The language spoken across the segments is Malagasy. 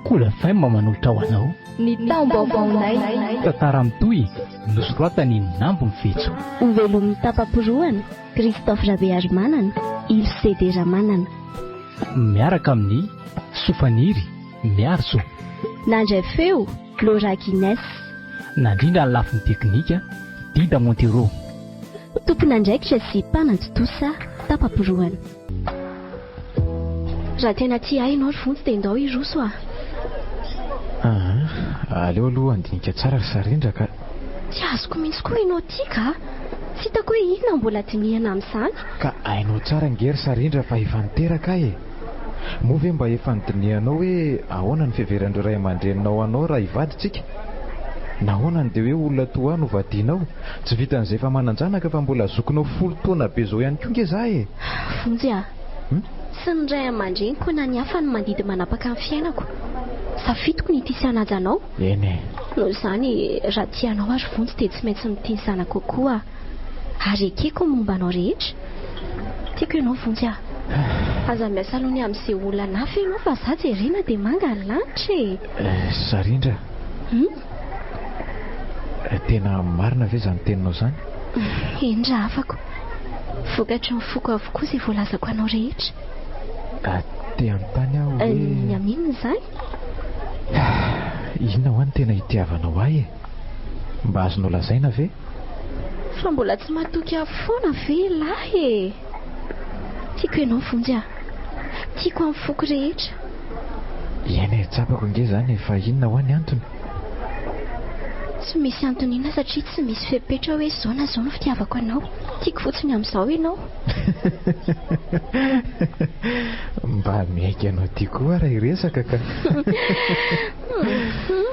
Kola FM manolotra ho anao ny taom-baovaonay tantara mitohy nosoratany Nambo Mifetso. Velom'ny tapam-poroana Christophe Rabearimanana Ilse Deramanana miaraka amin'ny Sofaniry Miarso nandray feo Laura Guinness nandrindra ny lafiny teknika Dida Montero tompon'andraikitra sy mpanantotosa tapam-poroana. Raha tena tia hainao ry vontsy dia ndao iroso a. Aleo aloha andinika tsara ry Sarindraka. Tsy azoko mihitsy koa ianao tia ka. Tsy hitako hoe inona mbola dinihana amin'izany. Ka hainao tsara ngery Sarindra fa efa niteraka e. Moa ve mba efa nidinihanao hoe ahoana ny fiheverandreo ray aman-dreninao anao raha hivaditsika? Nahoana dia hoe olona toa no vadianao? Tsy vitan'izay fa mananjanaka fa mbola zokinao 10 taona be zao ihany koa nge za e. Vonjy a. Sy ny ray aman-dreniko na ny hafa ny mandidy manapaka amin'ny fiainako. Safidiko ny tia sanajy anao. Eny. Noho izany raha tianao ary vonjy dia tsy maintsy mitia zanako koa. Ary ekeko momba anao rehetra. Tiako ianao vonjy a. Aza miasa aloha ny amin'izay olona nafa ianao fa za jerena dia manga ny lanitra e. Sarindra. Tena marina ve izany teninao izany? Eny afako. Vokatry ny foko avokoa izay voalazako anao rehetra. Te anontany aho hoe ny amin'inona izany? Inona ho any tena hitiavanao ahy e? Mba azonao lazaina ve? Fa mbola tsy matoky afoana ve lahy e. Tiako ianao vonjy a. Tiako amin'ny foko rehetra. Eny tsapako nge izany fa inona ho any antony? Tsy misy antoniana satria tsy misy fepetra hoe zao na zao no fitiavako anao. Tiako fotsiny amin'izao ianao. Mba miaiky anao tia koa raha hiresaka ka.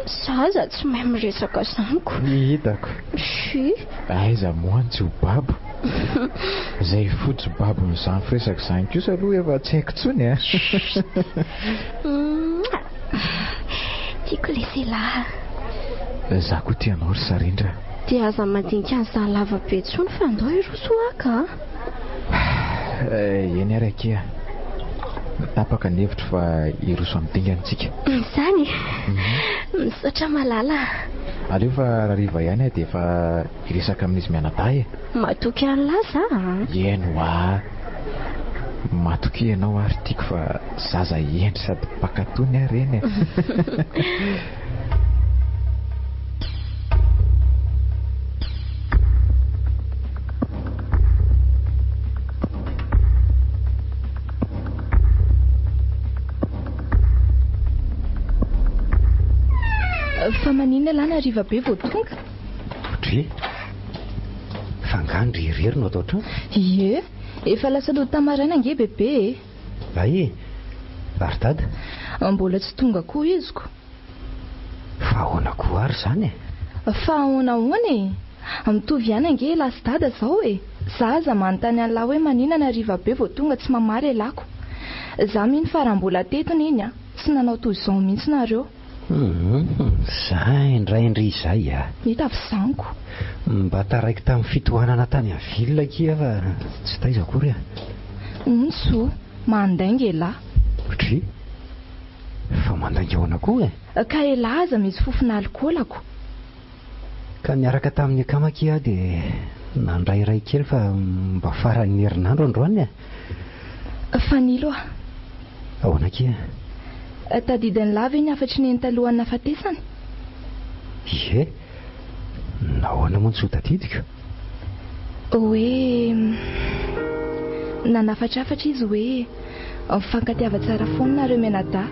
Zaza tsy mahay miresaka izaniko. Hitako. Aiza moa tsy ho babo. Izay fotsy babo n'izany firesaka izany kosa aloha efa tsy haiko tsony a. Tiako laisser là. Za koa tianao ry Sarindra. Dia aza mandinika an'izany lava be tsony fa andao iroso aka. Eny araiky a. Tapaka ny hevitra fa iroso amin'ny dingantsika. Izany? Misaotra malala. Aleo fa rariva ihany dia efa hiresaka amin'izy mianadahy. Matoky an'lahy za. Eny hoa. Matoky ianao ary tiako fa zaza endry sady pakatony ary eny. Fa maninona lana riva be vao tonga? Otry fangandry irery no atao trano? Ie, efa lasa loha tamaraina nge bebe. Ay, ary dada? Mbola tsy tonga koa iziko. Fa ahoana koa ary izany e? Fa ahoana e? Mitovy ihany nge lasy dada zao e. Za aza manontany an'lahy hoe maninona riva be vao tonga tsy mamary elako. Za miny fa raha mbola tetony iny a, tsy nanao toy izao mihitsy nareo. Zay indray indry izay a. Hita avy zaniko. Mba taraiky tamin'ny fitohanana tany amin'ny vilona kia fa tsy taiza akory a. Nso, mandainga elahy. Otry? Fa mandainga ahoana koa e? Ka elahy aza misy fofona alkoolako. Ka niaraka tamin'ny akamakia dia nandrairay kely fa mba faran'ny herinandro androany e? Fa nilo a. Ahoana kia? Tadidiny lava iny afatry ny entalohan'ny nafatesany. Ie, nahoana moa tsy ho tadidiko? Hoe nanafatrafatra izy hoe mifankatiava tsara foana nareo mianadahy.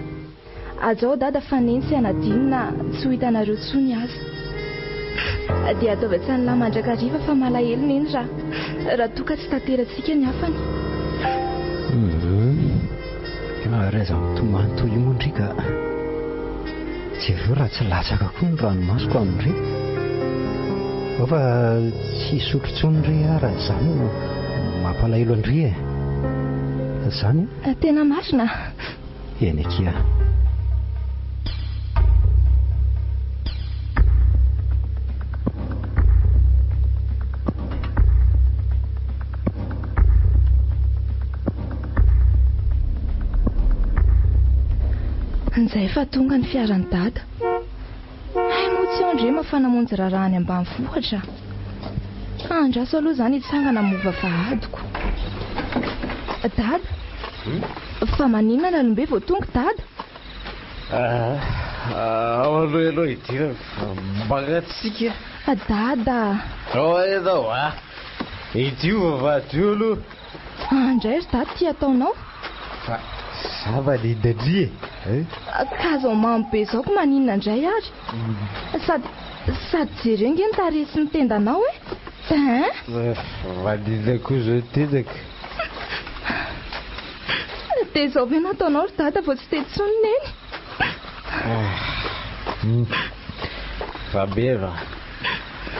Azao dada faneny sy anadinina tsy ho hitanareo tsony aza. Dia ataovatsany lahy mandrakariva fa malahelo neny raha toka tsy tanterantsika ny hafany. Raiza mitomany io moa ndrika. Tsy aveo raha tsy latsaka koa ny ranomasoko amin'ireny. Fa tsy sotrotsony ndry raha izany no mampalahelo andry e. Izany? Tena marina. Eny akia. An'izay fa tonga ny fiaran'ny dada. Hay moa tsy ao ndre mafanamonjy raharaha any ambanivohitra. Andraso aloha izany hitsangana mova vahadiko. Dada, fa maninona alombe vao tonga dada? Ao aloha idira magatsika. Dada. Edao idio vavadio aloha. Andray ry dada ty ataonao? Fa zava ny dadri Kazo mamy be izao ko maninona indray ary. Sady jerenge ny taresy ny tendanao vanina koa zao tendaka. Dia izao ve nataonao ry dada vao tsy tetsony neny? Fabera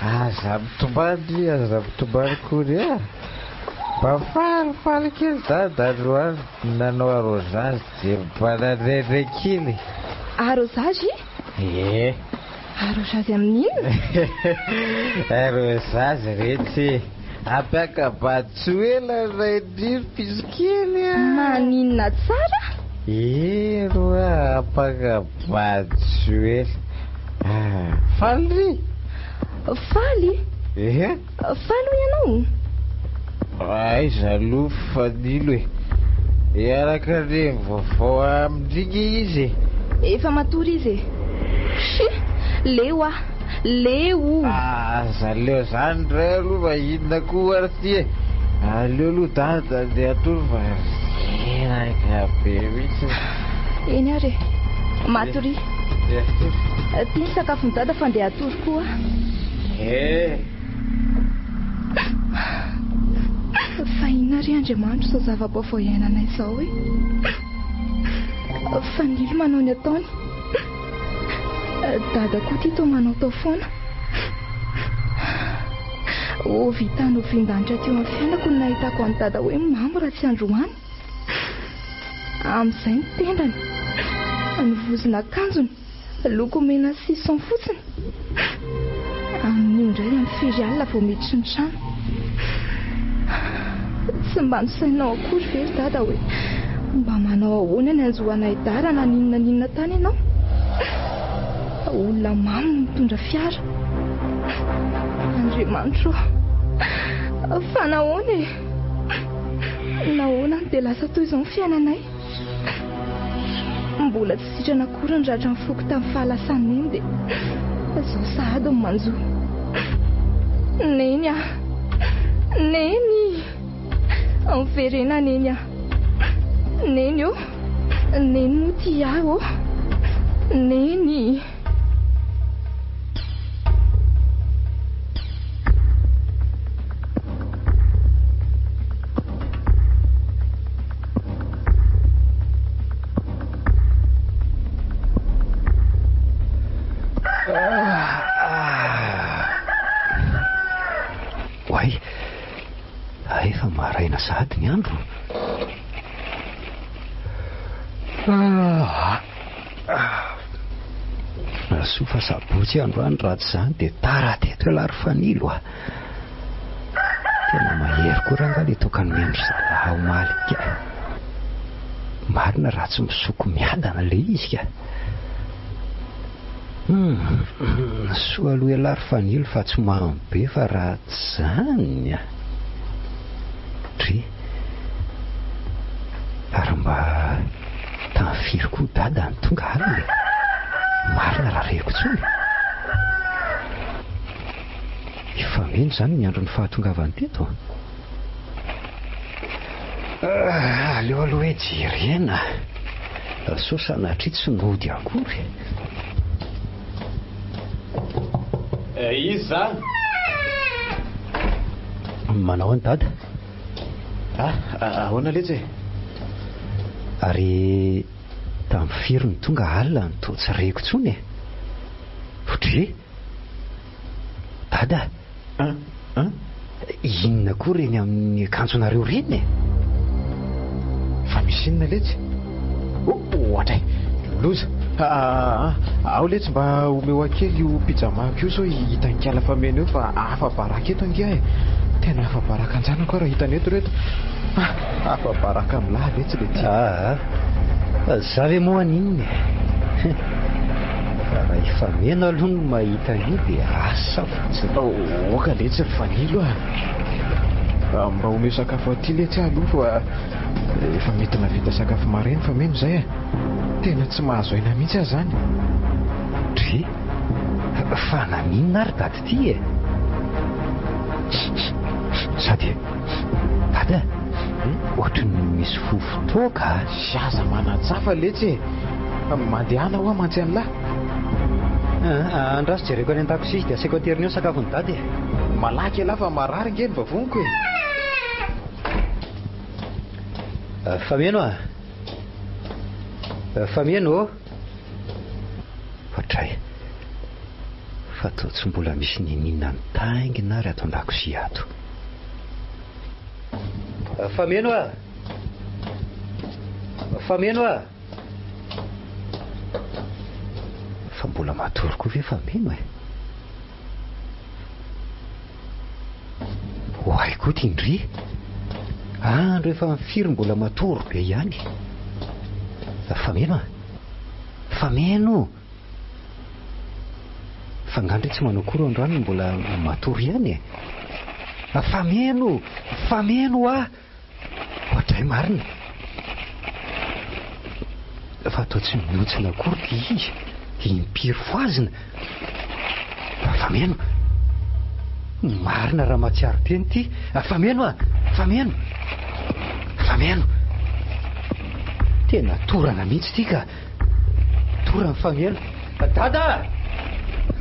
aza mitombany kory mba falifaly kely dada androany nanao arrosazy dia mbanandraindray kely. Arrosazy? Arrosazy amin'inona? Arrosazy retsy ampiakabatsy ela raindriro pisikely. Maninona tsara? Roa ampakabatsy ela. Faly ry? Faly? Faly ho ianao? Aiza aloha fanilo iaraka reny vaovao amindriny izy. Efa matory izy. Leo leo. Aza leo zany ray aloha vahinona koa ary ty. Aleo aloha dada dia atory va zeraka be mihitsy. Eny ary matory. Tia ny sakafony dada fa ndeha atory koa. Fa inona ry Andriamanitra sao zava-baovao iainana izao Fanilo manao ny ataony. Dada koa ty toa manao tao foana. Vitany ho vindanitra teo amin'ny fiainako no nahitako an'i dada hoe mamo raha tsy androany. Amin'izay ny tendany, ny vozona akanjony, loko mena sy son fotsiny. Amin'io indray amin'ny firy alina vao miditry ny trano. Tsy mba nosainao akory ve ry dada hoe mba manao ahoana ny anjoana idara na ninona tany ianao? Olona mamy no mitondra fiara. Andriamanitra, fa nahoana nahoana dia lasa toy izao ny fiainanay. Mbola tsy sitrana akory ny ratra mifoky tamin'ny fahalasany iny dia izao sahady ny manjo. Neny neny miverena neny neny neny moa ty neny. Efa maraina sahady ny andro. Sofa sabotsy androany ratsy izany dia tara teto alary fanilo tena mahery koa raha le tokany miandro zalahy omaly ka. Marina raha tsy misoko miadana le izy ka. Soa aloha alary fanilo fa tsy mamy be fa raha tsy zany ary mba tafiry koa dada ny tonga alina marina raha reko tsony. Efa meno zany ny andro ny fahatongavany teto. Aleo aloha hoe jerena so sanatria tsy nody akory. Izy zany manao any dada? Ahoana letsy ary tamin'ny firy ny tonga alina ny toa tsy reko tsony fotry dada. Inona koa reny amin'ny akanjonareo reny fa misy inona letsy? Ohatra loza ao letsy mba omeo akely io pijamako io sao hitankala fa mena eo fa afa baraka eto angia tena afa baraka anjanako raha hitany eto reto. Afa baraka amin'ny lahy letsy le ty. Za ve moa aninny raha efa mena aloha no mahita an'io dia asa fotsiny. Oka le tsy vanilo mba omeo sakafo aty le tsy aloha fa efa mety navita sakafo maraina fa meno zay tena tsy mahazo aina mihitsy aho zany. Dre fa naninona ary dady ty sady dada ohatrany misy fofotoaka. Sy aza manatsafa letsy mandehana ho mantsy an'lahy. Andraso jereko any an-dakozia izy dia asaiko aterina eo sakafony dady. Malaky elahy fa marary ngeny vavoniko fameno fameno fatray fa atao tsy mbola misy ninina ny taingina ary ato an-dakozia ato. Fameno fameno fa mbola matory koa ve fameno hoay koa ty indry andro efa mifiry mbola matory be ihany. Fameno fameno fa ngandry tsy manao kory androany mbola matory ihany fameno fameno ohatray marina fa atao tsy miotsina kory ty izy impiry foazina. Fameno marina raha matsiaro teny ty. Fameno fameno fameno tena torana mihitsy ty ka torana fameno. Dada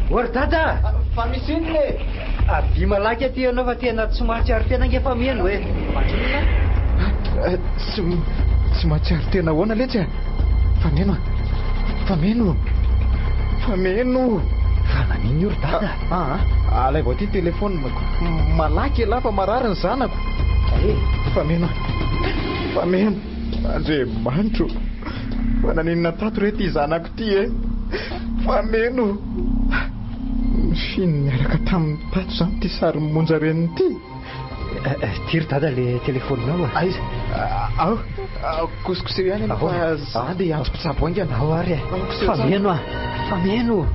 ory dada fa misy iny le avy malaky aty ianao fa tena tsy mahatsiaro tena nge fameno tsy mahatsiaro tena hoana letsy fameno fameno fameno fa naniny ory dada. Alay vao ty telefony malaky elahy fa marary ny zanako. Fameno fameno Andriamanitro fa naninona tato re ty zanako ty fameno finy miaraka tamin'ny tato zany ty sary monja reny ty. Tiry dada le telefoninao aiza kosikoseo ihany fa za dia antsoko tsabo aingana ao ary fameno fameno.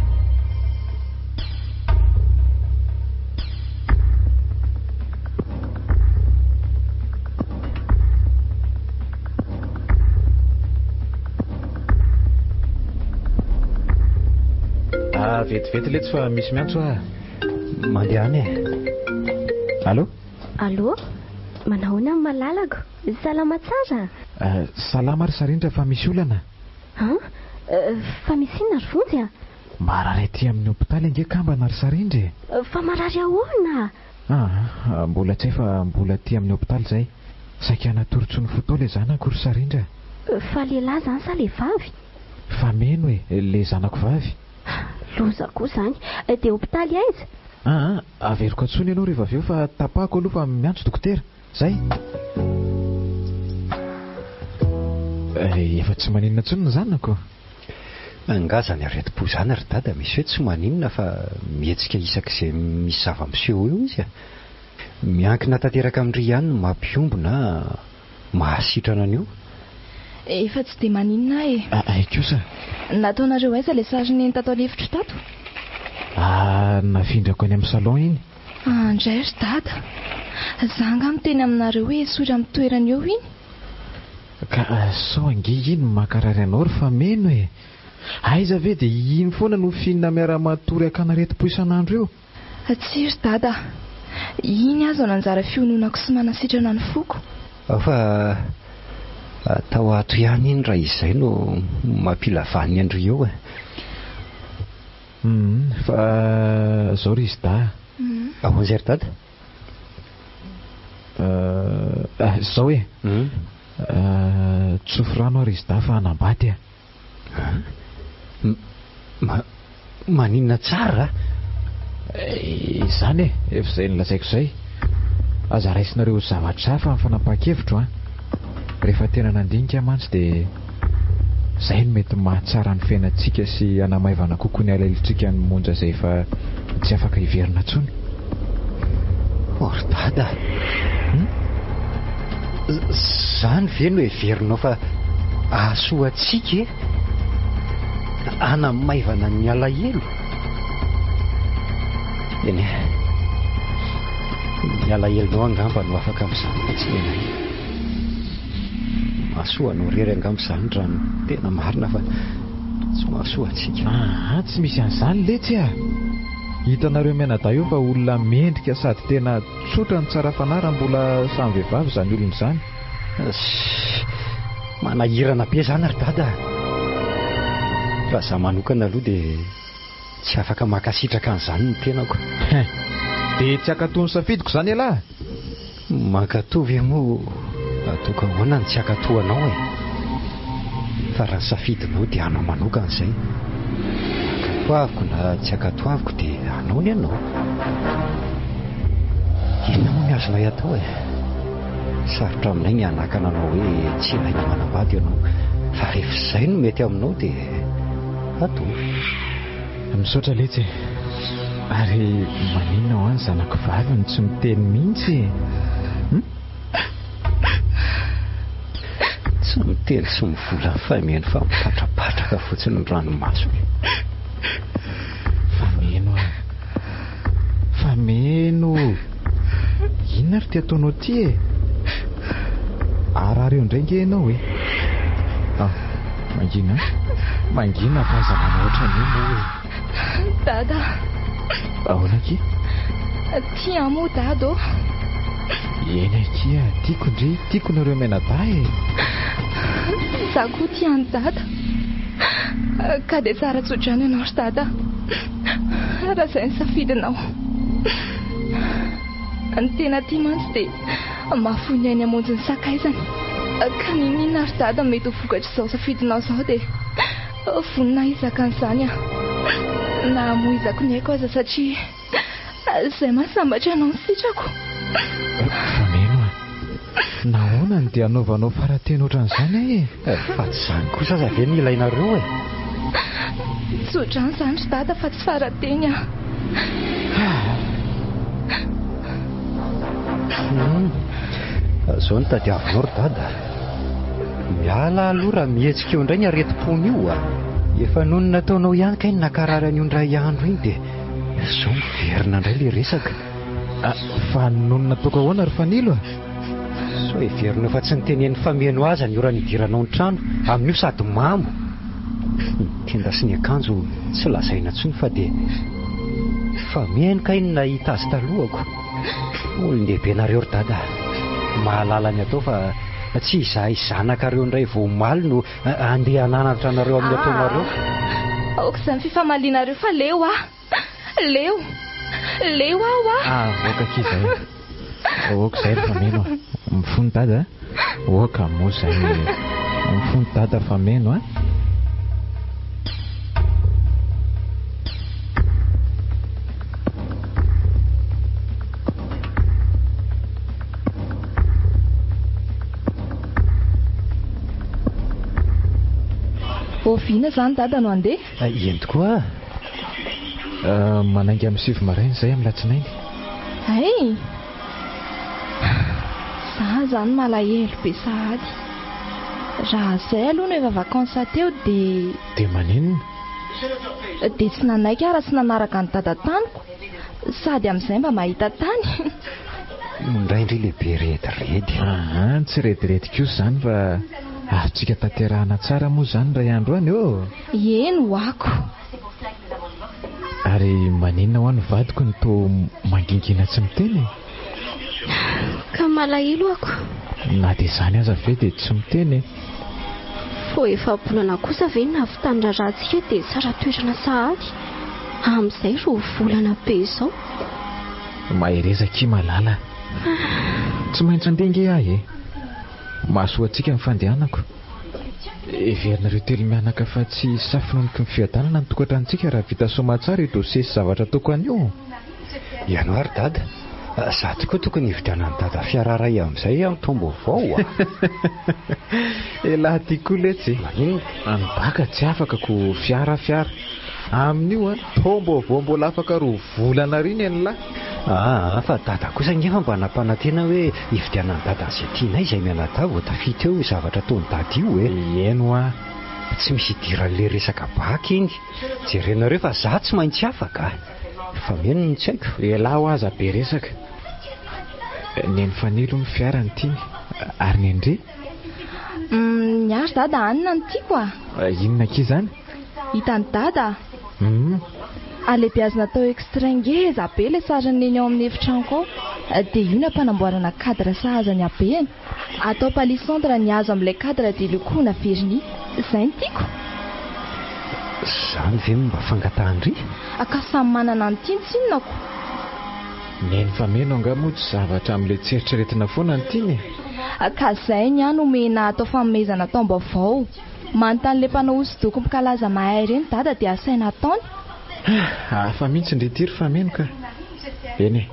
Vetivety letsy fa misy miantso mandehany Allô manahoana amin'ny malalako salama tsara. Salama ary sarindra fa misy olana fa misy inona ry vonjy marary aty amin'ny hopitaly ange kambana ry sarindry fa marary ahoana. Mbola tsy fa mbola aty amin'ny hopitaly zay saika natorontsony fotoa le zanako ry sarindra. Fa lehilahy zany sa le vavy? Fameno le zanako vavy. Loza koa zany dia hopitaly aiza? Averiko antsony ianao rehefa aveo fa tapahako aloha fa miantso dokotera zay. Efa tsy maninona intsony ny zanako. Angazany aretim-po zany ry dada misy hoe tsy maninona fa mihetsika isak'izay misy zava-miseho eo izy miankina tanteraka amin'ry ihany no mampiombo na mahasitrana an'io. Efa tsy dia maninona aikosa nataonareo aiza le sariny tato alefitra tato? Nafindrako any amin'ny salon iny. Andray ry dada za angano teny aminareo hoe sory amin'ny toerana eo iny ka sao ange iny makarary anao ry fameno aiza ve dia iny foana no finina miara-matory akanaretim-po isan'andro eo? Tsy ry dada iny azo nanjara fiononako sy manasitrana ny foko. Fa atao ato ihany iny raha izay no mampilavany andro eo fa zao ry izy da ahoan'izay ry dada zao tsofo-rano ary izy da fa hanambady maninona tsara izany efa izay nolazaiko izay aza raisinareo zavatra hafa amin'ny fanapahan-kevitro rehefa tena nandinika mantsy dia izay no mety mahatsara ny fiainantsika sy hanamaivana kokoa ny alailontsika ny monja izay efa tsy afaka hiverina intsony. Ry dada zany ve no heverinao fa ahasoa antsika ana maivana ny alahelo. Eny ny alahelonao angamba no afaka amin'izany tsy enay. Mahasoa no rery angamba izany raha no tena marina fa tsy mahasoa antsika. Tsy misy an'izany letsy a. Hitanareo mianada io fa olona mendrika sady tena tsotra ny tsara fanara mbola samy vehivavy izany olona izany. Manahirana be izany ry dada. Fa za manokana aloha dia tsy afaka makasitraka an'izany ny tenako. Dia tsy akatony safidiko izany alahy. Mankatovy moa atoka ahoana ny tsy akatoanao e. Fa raha safidinao dia anao manokana izay. Akatoaviko na tsy akatoaviko dia anao ny anao. Inona moa ny azonao atao e. Sarotra aminay ny anakana anao hoe tsy ilaina manambady ianao. Fa rehefa izay no mety aminao dia atao. Misaotra letsy. Ary maninona ho any zanako vavy tsy miteny mihitsy. Tsy miteny sy mivola fa mihaino fa mipatrapatraka fotsiny ny ranomaso. Fameno. Inona ry ty ataonao ty e? Arareo indray ianao e. Mangina fa zavana ohatran'io moa e. Dada. Ahoana ki? Tia moa dada. Eny akia, tiako ndre, tiako nareo mianada e. Za koa tiany dada. Ka dia tsara tsodrany ianao ry dada. Raha izay ny safidinao. Ny tena tia mantsy dia mahafoy ny ainy hamonjy ny sakaizany. Ka ninona ry dada mety ho vokatra izao safidinao izao dia vonina izaka an'izany a. Na hamoizako ny haiko aza satria izay mahasambatra anao ny sitrako. Fameno a. Nahoana ny dia anaovanao farateny ohatran'izany e? Fa tsy izany kosa aza ve ny ilainareo e. Tsodrany izany ry dada fa tsy farateny a. Zao ny tadiavinao ry dada. Miala aloha raha mihetsika eo indray ny areti-pony io a. Efa noho ny nataonao ihany ka iny nakarary an'io ndray andro iny dia izao miverina indray ilay resaka. Fa noho ny nataoko ahoana ry fanilo a? So heverina fa tsy nitenen'ny fameno aza ny ora nidiranao ny trano amin'io sady mamo. Ny tenda sy ny akanjo tsy lazaina intsony fa dia fameno ka iny nahita azy talohako. Olon-dehibe nareo ry dada. Mahalala ny atao fa tsy izahay zanakareo indray voamaly no andeha hananatra anareo amin'ny ataonareo. Aoka izany fifamalinareo fa leo a. Leo aho a. Oka kizay. Oka izay ry fameno a. Mifony dada. Oka moa izay. Mifony dada fameno a. Oviana izany dada no handeha? Eny tokoa. Manainga amin'ny 7 maraina izay amin'ny latsinainy. Hay. Za izany malahelo be sahady. Raha izay aloha no efa vakansa teo dia maninona? Dia tsy nanaiky raha tsy nanaraka ny dada taniko. Sady amin'izay mba mahita tany. Indraindray lehibe rediredy. Tsy rediredy kosa izany fa avitsika tanterahana tsara moa izany ray andro any eo. Eny hoako. Ary maninona ho any vadiko ny toa mangingina tsy miteny? Ka malahelo ako. Na dia izany aza ve dia tsy miteny? Fo efa bolana kosa ve nahavitany rarantsika dia tsara toerana sahady. Amin'izay ro volana be izao. Maherezaka malala. Tsy maintsy andengy ahy e. Mahasoa antsika ny fandehanako. Everinareo telo mianaka fa tsy safinoniky ny fiadanana ny tokantrantsika raha vita somatsara io dosie sy zavatra toko an'io. Ianao ary dada. Za tokoa tokony hividianany dada fiara ray amin'izay amin'ny tombo vao a. Laha tiako letsy. Anibaka tsy afaka ko fiara. Amin'io tombo vao mbola afaka roa volana riny any lahy. Fa dada kosa ngefa mba nampanantena hoe hividianany dada izay tianay izay mianada vao tafita eo zavatra taony dada io e. Eno a. tsy misy idiran'le resaka baky iny. Jerenareo fa za tsy maintsy afaka. Fa meno ny tsy haiko. Elahy ho aza be resaka. Neny fanilo ny fiarany tiany ary nendre. Niary dada anina ny tiako a. Inona ki zany? Hitany dada. Alehibeazina tao extrangeza be ilay sarany eny ao amin'ny efitranoko ao. Dia io ny ampanamboarana cadre sahazany habeny. Atao palissandre ny hazo amin'ilay cadre dia lokoina vernis. Izay ny tiako. Zany ve mba fangatahany? Ka samy manana ny tiany tsinonako. Neny fameno angamo tsy zavatra amin'ilay tseritriretina foana ny tiany. Ka izay ny any omena atao fanomezana taom-baovao. Manontany ilay mpanao hosodoko mikalaza mahay ireny dada dia asaina ataony. Fa mihitsy ndretiry fameno ka. Eny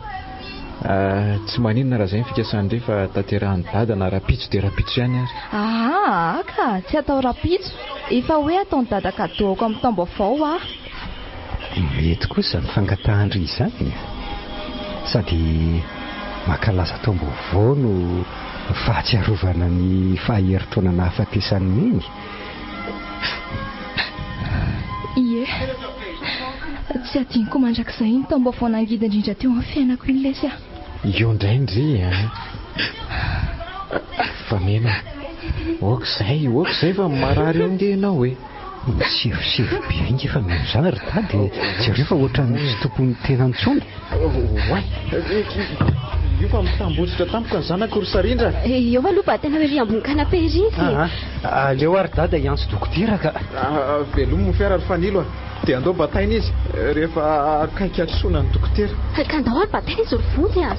tsy maninona raha izay ny fikasany fa tanterahan'ny dada na rapitso dia rapitso ihany ary. Ka tsy atao rapitso. Efa hoe ataony dada kadoako amin'ny taom-baovao a. Mety kosa ny fangatahany izany. Sady makalaza taom-baovao no fahatsiarovana ny fahaheritaona nahafatesany miny. Ie, tsy adiniko mandrakizay ny taom-baovao nangidy indrindra teo amin'ny fiainako iny lesy a. Io indraindry fameno. Okizay fa marary eo nge ianao e. Sevo be inge fa mino zany ry dady. Jereo fa ohatran'ny tsy tompony tena ntsony. Io fa mitambotsitra tampoka ny zanako ry Sarindra. Eo aloha tena hoe ambony canapé izy. Aleo ary dada hiantso dokotera ka. Velomo ny fiara ry fanilo dia andao bataina izy rehefa akaiky atsoina ny dokotera. Ka andao ary bataina izy ry vonjy a.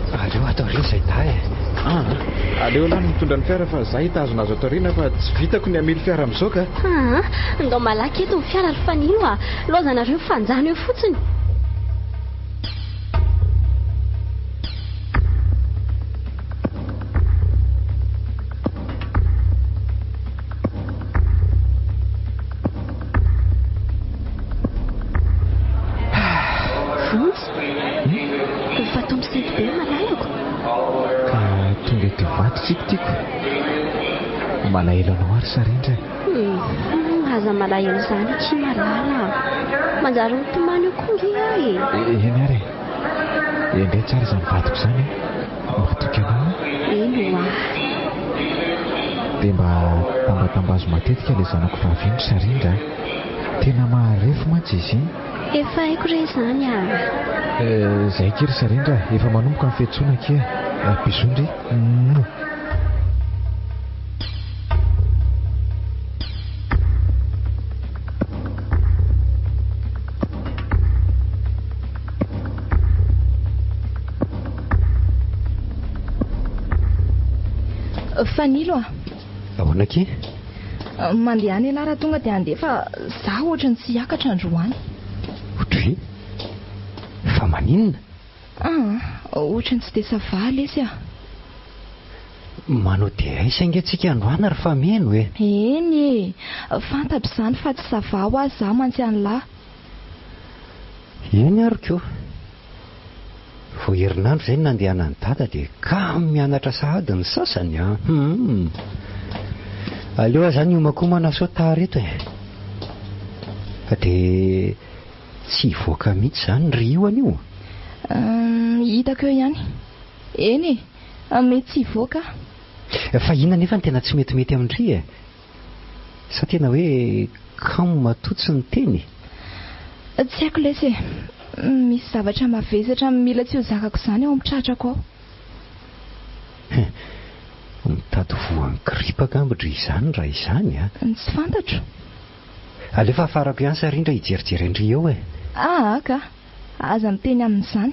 Aleo atao reny izay da aleo lany mitondra ny fiara fa za hitazona azo atao rena fa tsy vitako ny amily fiara amin'izao ka. Andao malaky eto ny fiara ry fanilo a. Lozanareo fanjana eo fotsiny. Malahelo anao ary Sarindra. Aza malahelo izany tsy malala. Manjary mitomany eo koa nge. Eny ary. Indray tsara izany vadiko izany. Matoky anao. Eny ho dia mba tambatambazo matetika ilay zanako vaviany Sarindra. Tena maharefo mantsy izy. Efa haiko re izany a. Izay kiry Sarindra, efa manomboka ny fiantsoana kia. Bisondry. Fanilo a. Ahoana ke? Mandeha any ialahy raha tonga dia andeha fa za ohatrany tsy hiakatra androany. Ohatry? Fa maninona? Ohatrany tsy dia sava lesy a. Manao dia aiza inge antsika androany ary fa meno e. Eny fantatro izany fa tsy sava ho azy za mantsy an'lahy. Eny ary koa. Vao herinandro izay nandehana ny dada dia kamo mianatra sahady ny sasany a. Aleo aho izany iomakomana soa reto e. Fa dia tsy hivoaka mihitsy izany ry io an'io. Hitako eo ihany. Eny mety tsy hivoaka. Fa inona nefa ny tena tsy metimety amindry e. Sa tena hoe kamo matotsy ny teny. Tsy haiko lesy e. Misy zavatra mavesatra mila tsy ho zakako izany ao amin'ny tratrako ao. Mitady voan'ny gripaka ambodry izany raha izany a. Tsy fantatro. Alefa afarako ihany Sarindra hijerijery andry eo e. Ka aza miteny amin'izany.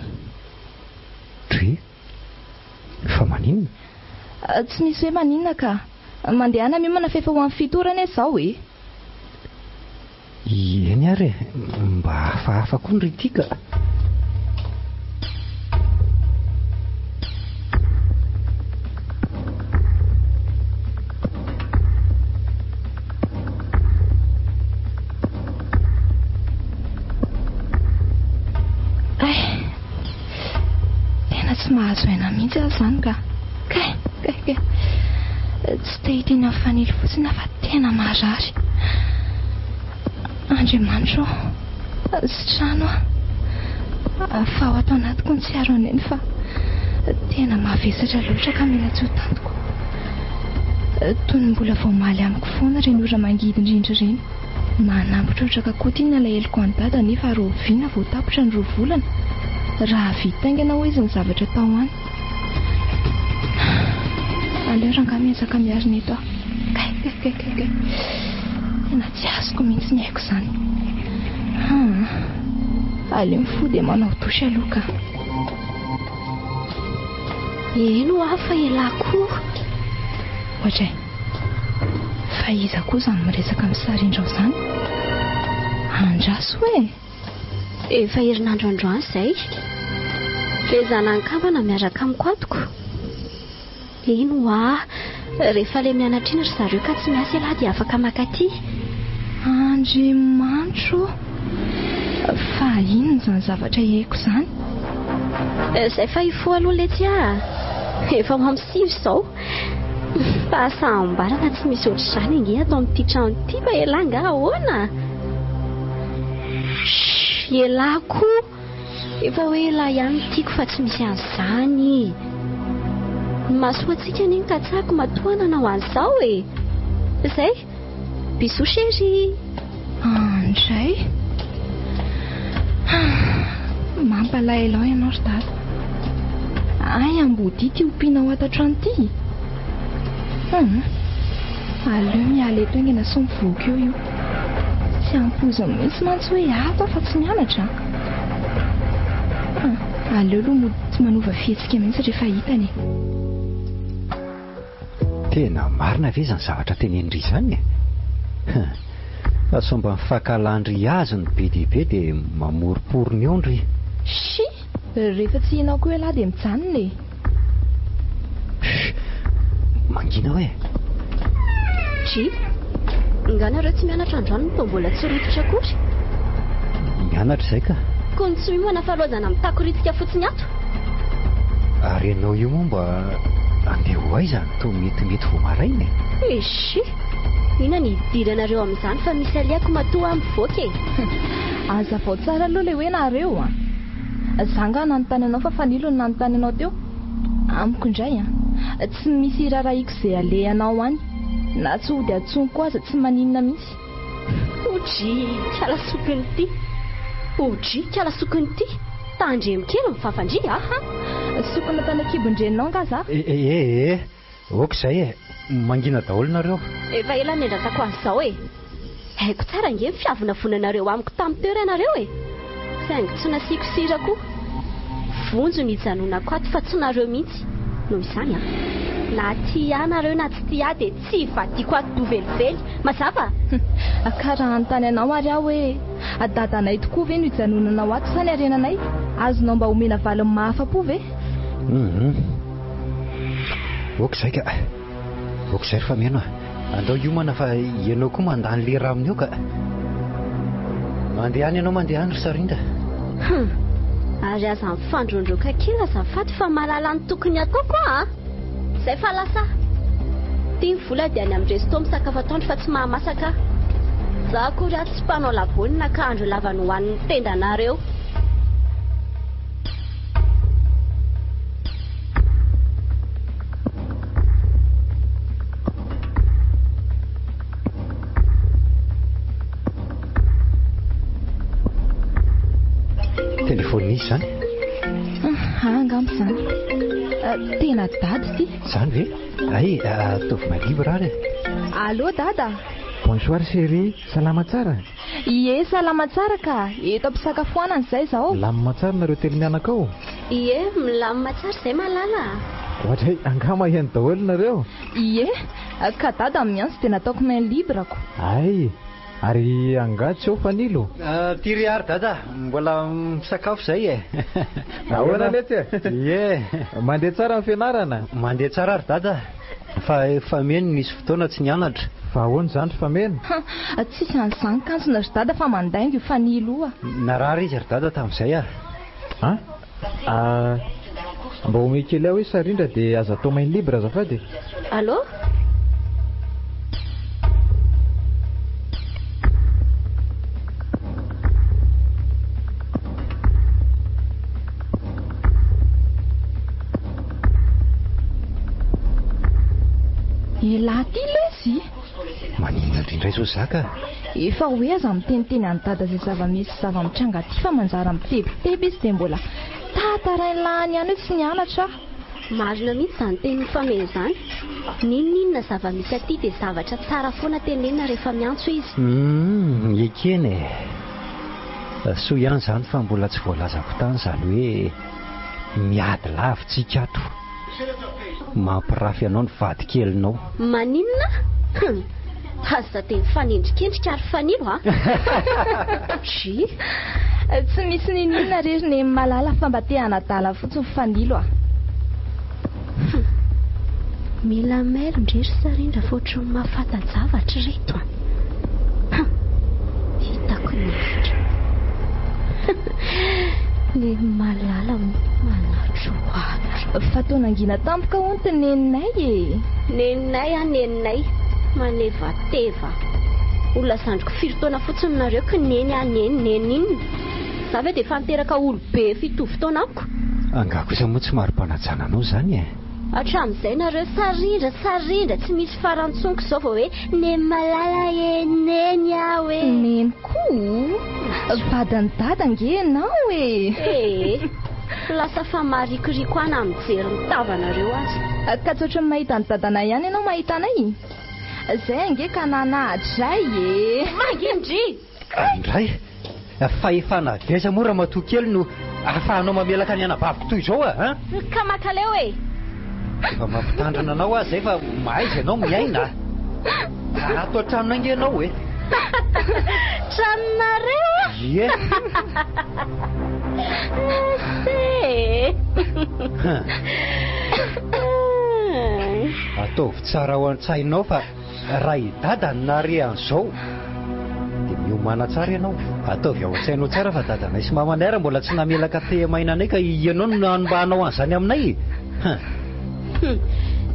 Dry? Fa maninona? Tsy misy hoe maninona ka. Mandehana miomana fa efa ho amin'ny fitorana izao e. Eny ary mba hafahafa koa ny ry ka. Tena tsy mahazo aina mihitsy aho izany ka. Kay. Tsy te hiteny amin'ny Fanilo fotsiny fa tena marary. Andriamanitro sy trano fa ao atao anatiko ny tsiaro aneny fa tena mavesatra loatra ka mila tso tantoko toy ny mbola vao maly amiko foana reny ora mangidy indrindra ireny manambotra otraka koa tiana laheloko any dada nefa roviana vao tapotra ny rovolana raha vitaingana ho izy ny zavatra tao any aleo ranga miezaka miarina eto kay tena tsy azoko mihitsy ny haiko izany aleo mifody manao tosy aloka eno afa elako ohatray fa iza koa izany miresaka amin'ny sarindrao izany andraso hoe efa herinandro androany izay rezana ankambana miaraka amiko atoko eno rehefa le mianatra iny ry zareo ka tsy miasa lahy dia afaka makaty Andriamanitro fa inona izany zavatra haiko izany izay fa ifo aloha le tsy efa mamisivo izao fa asambarana tsy misy ohatr' izany ange atao amin'ity trano ity fa elanga ahoana elako efa hoe ela ihany tiako fa tsy misy an'izany masoantsika neny ka tsako matoana na ho an'izao izay biso shery andray mampalaelao ianao ry dada ay ambody ty ompianao atatrano ity aleo miala eto ingena so mivoaka eo io tsy ampozony mihitsy mantsy hoe ato fa tsy mianatra aleo aloha tsy manova fihetsika mihitsy rehefa hitany tena marina ve izany zavatra tenenindry izany fa somba mifakalandry azy ny be diabe dia mamoriporony eo ndry si rehefa tsy hinao koa hoe lahy dia mijanona mangina hoe ji nganareo tsy mianatra androany to mbola tsy rototra akory mianatra izay ka koa ny tsy mimoana fahalozana mitakoritsika fotsiny ato ary ianao io moa mba andeha ho aizany to metimety vo maraina si ina ny idiranareo amin'izany fa misy aliako matoa ampivoaka aza vao tsara aloha le hoe nareo zanga nanontany anao fa fanilo ny nanontany anao teo amiko indray tsy misy rarahiko izay alehanao any na tsy hody atsony koa aza tsy maninona mihitsy oji kalasokony ity oji kalasokony ity tandremikely mifafandry sokona tany akibondreninao nga za oka izay mangina daholo nareo efa ela nendratako an'izao haiko tsara nge fiavina vonanareo amiko tamin'ny teo ianareo saingy tsy nasiako sirako vonjo ny hijanonako ato fa tsy nareo mihitsy noho izany na tia nareo na tsy tia dia tsy vadiko ato dovelively mazava karaha anytany anao ary aho hoe dadanay tokoa ve no hijanonanao ato sany arenanay azonao mba homena valiny mahafa-po ve oka izay ka oka izay refa meno andao iomana fa ianao koa mandany le raha amin'io ka mandeha any ianao mandeha any ry sarindra ary aza mifandrondroka kely azafady fa malala ny tokony atao koa izay fa lasa tia ny vola dia any amin'ny resto misakafo atoandro fa tsy mahamasaka za akory ato tsy mpanao lavonina ka andro lavany hoan'ny tendanareo telefony misy zany angambo izany tena dady ty izany ve ay ataovy malibra ary allo dada bonsoir chérie salama tsara ie salama tsara ka eto ampisakafoanana izay zao lamima tsara nareo telonianaka ao ie milamima tsara izay malala ohatray angama ihany daholo nareo ie ka dada mianso dia nataoko main librako ay ary angatsy ao fanilo tiry ary dada mbola misakafo izay ahoana letsy ie mandeha tsara amin'ny fianarana mandeha tsara ary dada fa fameno nisy fotoana tsy nianatra fa ahoana izany ry fameno tsisy an'izany kanjona ry dada fa mandaingo io fanilo a narary izy ry dada tamin'izay mba omekely aho hoe sarindra dia aza atao main libre azafady allo Elaty lezy maninona indrindray zao zaka? efa hoe aza miteniteny any dada zay zava-misy zava-mitranga ty fa manjara mitebiteby izy dia mbola tatarainy lahany ihany hoe tsy nianatra. Marina mihitsy izany teny fameno izany. Ninona zava-misy aty dia zavatra tsara foana tenenina rehefa miantso izy. Ekeny soa ihany izany fa mbola tsy voalazako tany izany hoe miady lavitsika ato mampirafy anao ny vadikelinao. Maninona? Aza dia mifanendrikendrika ary fanilo a? Zy tsy misy ninona rery ny malala fa mba te hanadala fotsiny fanilo a. Mila mailo ndrery sarindra fotra ny mahafantajavatra reto a. Hitako ny hevitra. Ny malala manatro hoavitra. Fa tao nangina tampoka onty neninay e. Neninay a neninay manevateva. Olona zandriko 4 taona fotsiny nareo ka neny a neny inona. Za ve dia fanteraka olobe fitovy taona amiko. Angako isa moa tsy maro-panajana anao izany e. Hatramin'izay nareo sarindra tsy misy farantsoniko izao vao hoe neny malala e neny aho e. Neny koa vadany dada nge nao e. Lasa fa marikiriko ana mijery ny tavanareo azy. Ka tsotra ny mahita ny dadanay ihany ianao mahita anay. Zay ange ka nanahadray e. Mangindry Andray fa efa naveza moa raha matoa kely no ahafahanao mamelaka ny anabaviko toy izao a. Ka makaleo e. Efa mampitandrana anao azy zay fa mahaizy ianao miaina. Ato an-tranona ange ianao e. Tranonareo? Ie. Ataovy tsara ao an-tsainao fa raha idadany nare an'izao dia miomana tsara ianao. Ataovy ao an-tsainao tsara fa dadanay sy mamanay raha mbola tsy namelaka te-mainanay ka ianao no nanombanao an'izany aminay.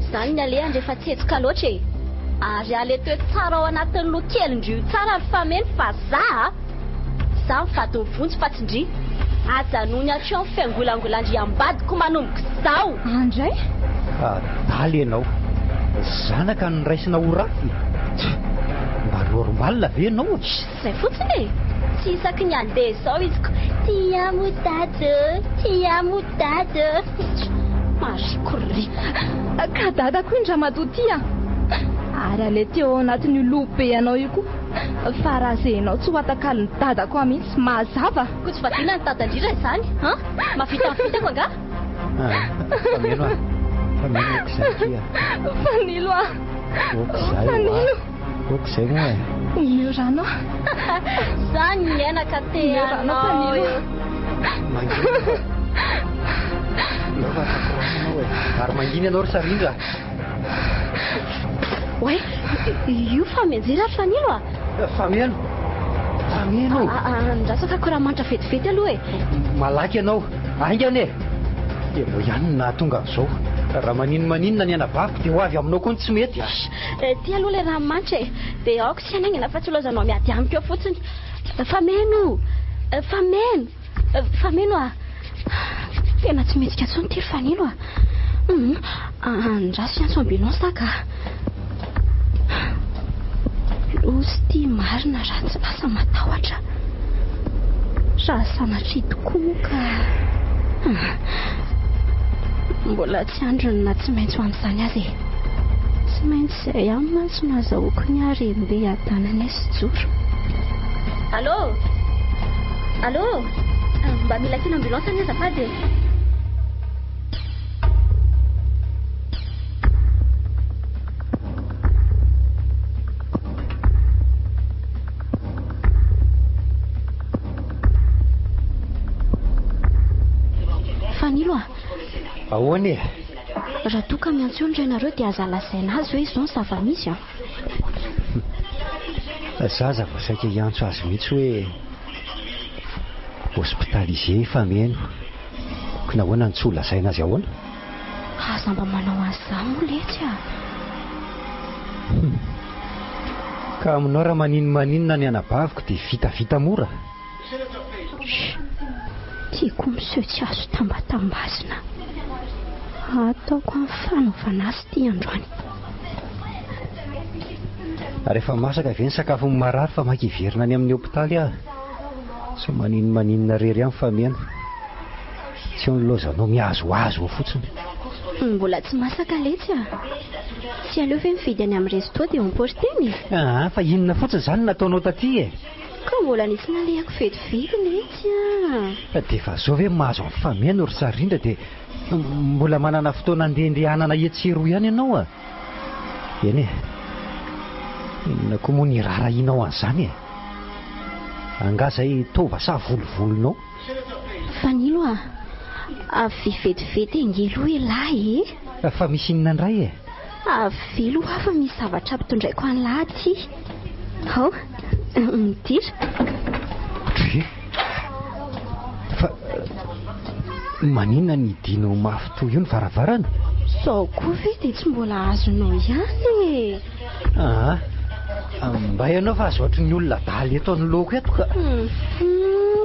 Izany ny alehany rehefa tsetsika loatra e. Ary aletoe tsara ao anatin'ny lokelindrio tsara ny fameno fa za mifady mivontsy fa tsy ndry ajanony hatreo ny fiangolangolandry ambadiko manomboka izao. Andray Daly ianao zanaka ny raisina orafy mba normalina ve ianao? Zay fotsiny e. Tsy isaky ny andeha izao iziko tia modade marikoriko. Ka dada koa indra matotia ary ale teo anatin'ny lobe anao io koa fa raha zay ianao tsy ho atakalo ny dadako a mihitsy mazava. Ko tsy vadina ny dadandrira izany mavita mifitako anga. Fameno a fameno okizay fanilo a. Fanilo okizay moa e. Omeo rano zany miainaka te anao io. Ary manginy ianao ry sarindra. Oe, io famenjery ary fanilo a? Fameno Andrasaka koa raha manitra vetivety aloha e. Malaky ianao aingane dia mo ihany na tonga amin'izao. Raha maninona ny anabaviko dia ho avy aminao koa ny tsy mety. Ty aloha ilay raha manitra e. Dia aoko sy anaingana fa tsy lozanao miady amiko eo fotsiny. Fameno a. Tena tsy metsika tsony ty ry fanilo a. Andraso iany ambulance ka. Lozy ty marina raha tsy lasa matahotra. Raha sanatria tokoa moa ka mbola tsy androny na tsy maintsy ho an'izany azy e. Tsy maintsy izay ihany mantsy nahazahoako ny harembe adananay sy joro. Allô mba mila kely ambulance ny azafady. Fanilo a. Ahoana e? Raha toa ka miantso eo nareo dia aza lazaina azy hoe izao ny zava-misy a. Zaza voasaika hiantso azy mihitsy hoe hospitalisé fameno. Ka nahoana ny tsy ho lazaina azy ahoana? Aza mba manao an'izany moa letsy a. Ka aminao raha maninona ny anabaviko dia vitavita mora. Tiako miseho tsy azo tambatambazina. Ataoko amin'ny fanaovana azy ty androany. Rehefa masaka ve ny sakafony marary fa makiverina any amin'ny hôpitaly aho. So maninona rery ihany fameno. Tsy nilozanao mihazoazo fotsiny. Mbola tsy masaka letsy a. Tsy aleo ve mividy any amin'ny resto dia emporteny? Fa inona fotsiny izany nataonao taty e? Ka mbola nisy nalehako vetivety letsy a. Dia fa zao ve mahazo amin'ny fameno ry Sarindra dia mbola manana fotoana andehandehanana etsero ihany ianao a. Eny e, inona koa moa ny rarahinao an'izany e? Angazay tova sa volovolonao? Fanilo a, avy vetivety engelo elahy e. Fa misy inona indray e? Avilo afa misy zavatra ampitondraiko an'lahy aty. Ao, midira. Fa maninona ny dinao mafy toy io ny varavarana? Sao koa ve dia tsy mbola azonao ihany e. Mba ianao fa azo ohatry ny olona daly eto anoloako eto ka.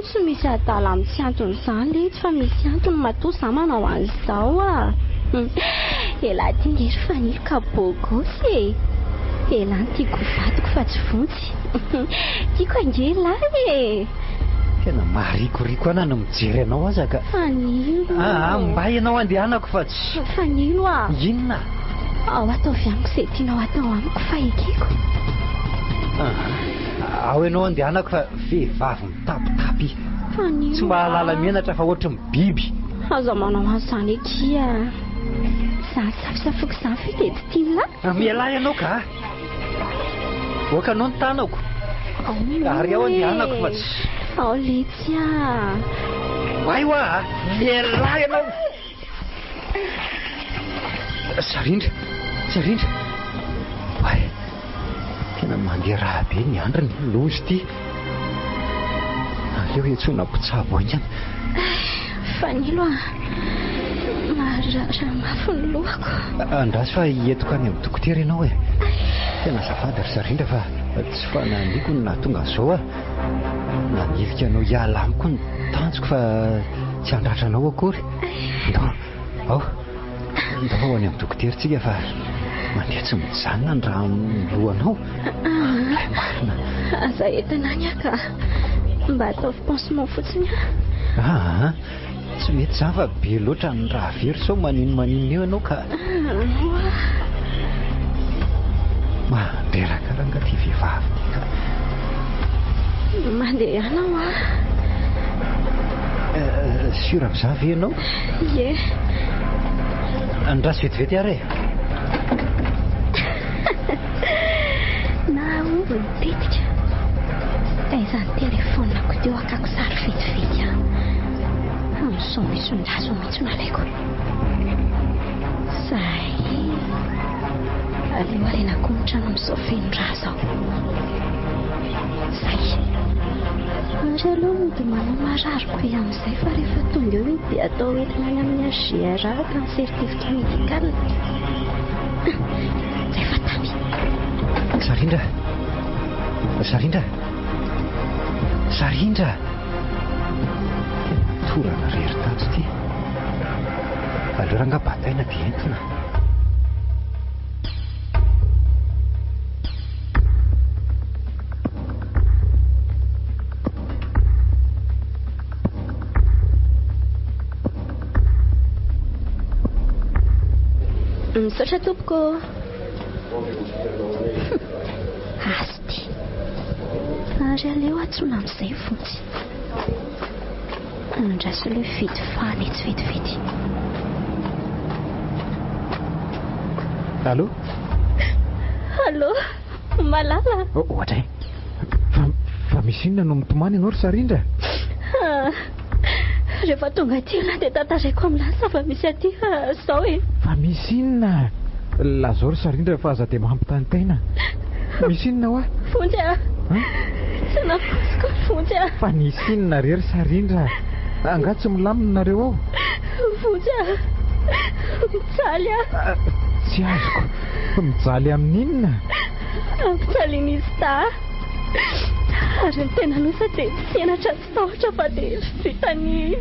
Tsy misy adala amin'ny tsy antony izany letsy fa misy antony matoa za manao an'izao a. Elahy ty ngery Fanilo ka bôgosy e. Elahy ny tiako vadiko fa tsy vontsy. Tiako angelahy e. Tena marikoriko ana no mijery anao aza ka. Fanilo. Mba ianao andehanako fa tsy. Fanilo a. Inona? Ao ataovy amiko izay tianao atao amiko fa ekeko. Ao ianao andehanako fa vehivavy mitapitapy. Fanilo. Tsy mahalala menatra fa ohatry ny biby. Aza manao an'izany eky a. Izany safisafoko izany fe dia tsy tian'lahy. Mialahy ianao ka. Oka anao ny tanako. Ary ao andehanako fa tsy. Ao letsy a. Ay hoa, mialahy ianao. Sarindra. Ay, tena mandeha raha be ny androny lozy ty. Aleo etsona mpitsabo aingana. Fanilo a, maratra mafy ny lohako. Andraso fa hietoko any amin'ny dokotera ianao e. Tena azafady ry Sarindra fa tsy fanahiniako ny nahatonga an'izao a. Nanilika anao hiala amiko ny tanjoko fa tsy handratra anao akory. Ndao any amin'ny dokotera tsika fa mandeha tsy mijanona ny raha amin'ny lohanao. Marina. Aza entina any aka. Mba ataovy pansement fotsiny a. Tsy mety izany fa be loatra ny raha very sao maninona eo ianao ka. Manderaka ranga ty vehivavy ty ka. Mandeha ianao a. Sura amin'izany ve ianao? Ie. Andraso vetivety ary e. Na omby mitetika. Izany telefonako teo akako sary vetivety a. Sao misy ondraso mihitsy nalaiko. Zay. Aleo arenako ny trano amin'izao fenondraza ao. Zay. Ary aleo mody manao marariko amin'izay fa rehefa tonga eo dia atao entina any amin'ny AGR ka ny certificat médical. Zay fatany. Sarindra. Torana rery tato ty. Aleo rangabataina dia entina. Misaotra tompoko. Asty. Ary aleo atsona amin'izay fontsy. Andraso ilay vity fanetsy vetivety. Allô? Allô? Malala? Ohatra fa misy inona no mitomany ianao ry Sarindra? Rehefa tonga aty lahy dia tantaraiko amin'ny lasa fa misy aty zao e. Fa misy inona? Lazao ry Sarindra fa aza dia mampitanitaina. Misy inona hoa? Fontsy a. Tsy naposiko fontsy a. Fa nisy inona rery Sarindra? Anga tsy milamina nareo ao? Fontsy a. Mijaly a. Tsy azoko. Mijaly amin'inona? Ampijalian'izy ta. Ary ny tena nosa dia senatra tsy tahotra fa dia vitany.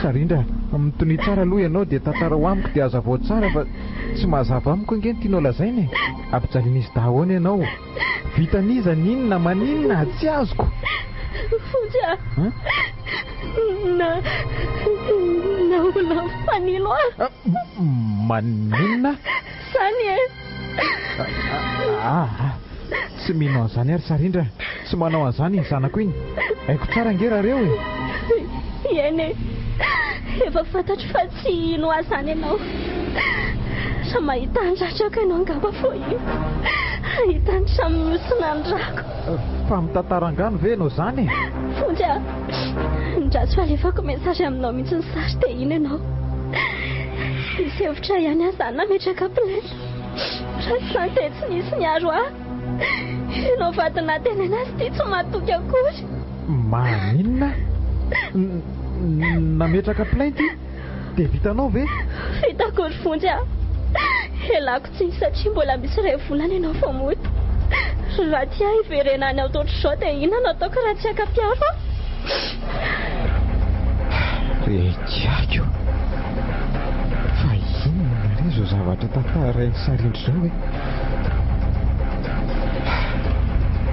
Sarindra, mitony tsara aloha ianao dia tantara ho amiko dia hazavao tsara fa tsy mahazava amiko angeny tianao lazainy e. Ampijalian'izy dahoana ianao. Vitaniza ninona maninona tsy azoko. Fonja. Na olona fanilo ah. Maninona? Sany e. Tsy minao an'izany ary Sarindra. Tsy manao an'izany ny zanako iny. Haiko tsara ngera reo e. Eny efa fantatro fa tsy ino azany ianao. Sa mahita andratraka ianao angamba fo iny. Ahitany samymiosina andrako. Fa mitantarangano ve ianao zany e? Fonja, ndraso alefako mesazy aminao mihitsy ny sary dia iny ianao. Misy hevitra ihany azany nametraka plainte. Raha tsy izany dia tsy nisy niaro ahy. Ianao vadina tenena azy ty tsy mahatoky akory. Maninona? Nametraka plainte? Dia vitanao ve? Vita akory Fonja. Elako tsy satria mbola misy iray volana ianao vao moto. Raha tia hiverena any aototr'izao dia inona no ataoko raha tsy akapiaro? Rekiako. Fa inona re izao zavatra tantarainy Sarindra izao e?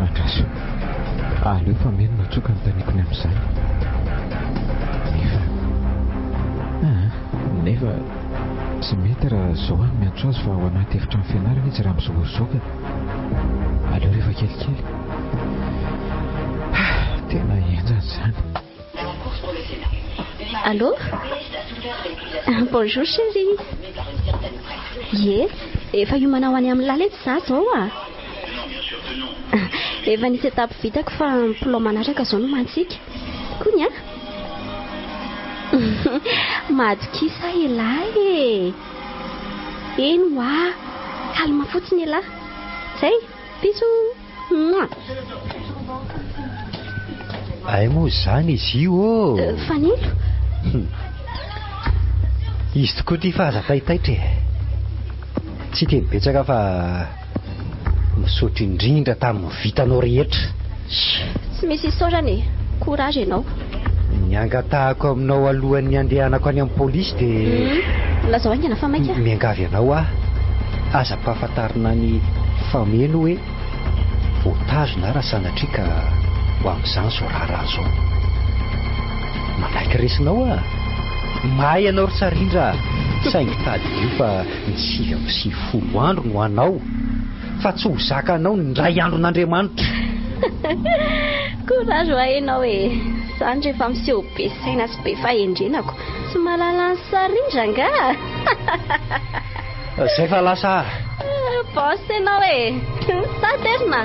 Andraso. Aleo fa meno natsoka ny tanikony amin'izany. Nefa tsy mety raha izao any miantso azy fa ao anaty efitrano fianarana izy raha mizoazoaka. Aleo rehefa kelikely. Tena enjany izany. Allô? Bonjour chérie. Ye, efa hiomanao any amin'ny lalety za zao ah. Efa nisy etape vitako fa mipilao manaraka zao no mantsika. Kony ah? Madokisa elahy e. Eno ah, kalma fotsiny elahy. Zay, piso. Ay moa zany izy io Fanilo? Izy tokoa ty fahazataitaitra e. Tsy teny betsaka fa misaotra indrindra tamin'ny vitanao rehetra. Tsy misy isaorany. Courage ianao. Niangatahako aminao alohan'ny andehanako any amin'ny polisy dia lazao aingana fa maika. Miangavy anao ah. Aza mpahafantarina ny fameno hoe voatazona raha sanatria ka ho amin'izany zao raharaha zao. Manaiky resinao ah. Mahay ianao ry Sarindra. Saingy tady io fa ny 7 andro no anao. Fa tsy ho zakanao ny ray andro n'Andriamanitra. Courage ho hainao e. Zany rehefa miseho be saina sy be fahendrenako. Tsy mahalala ny Sarindra nga. Zay fa lasa Boss ianao e. Saterna.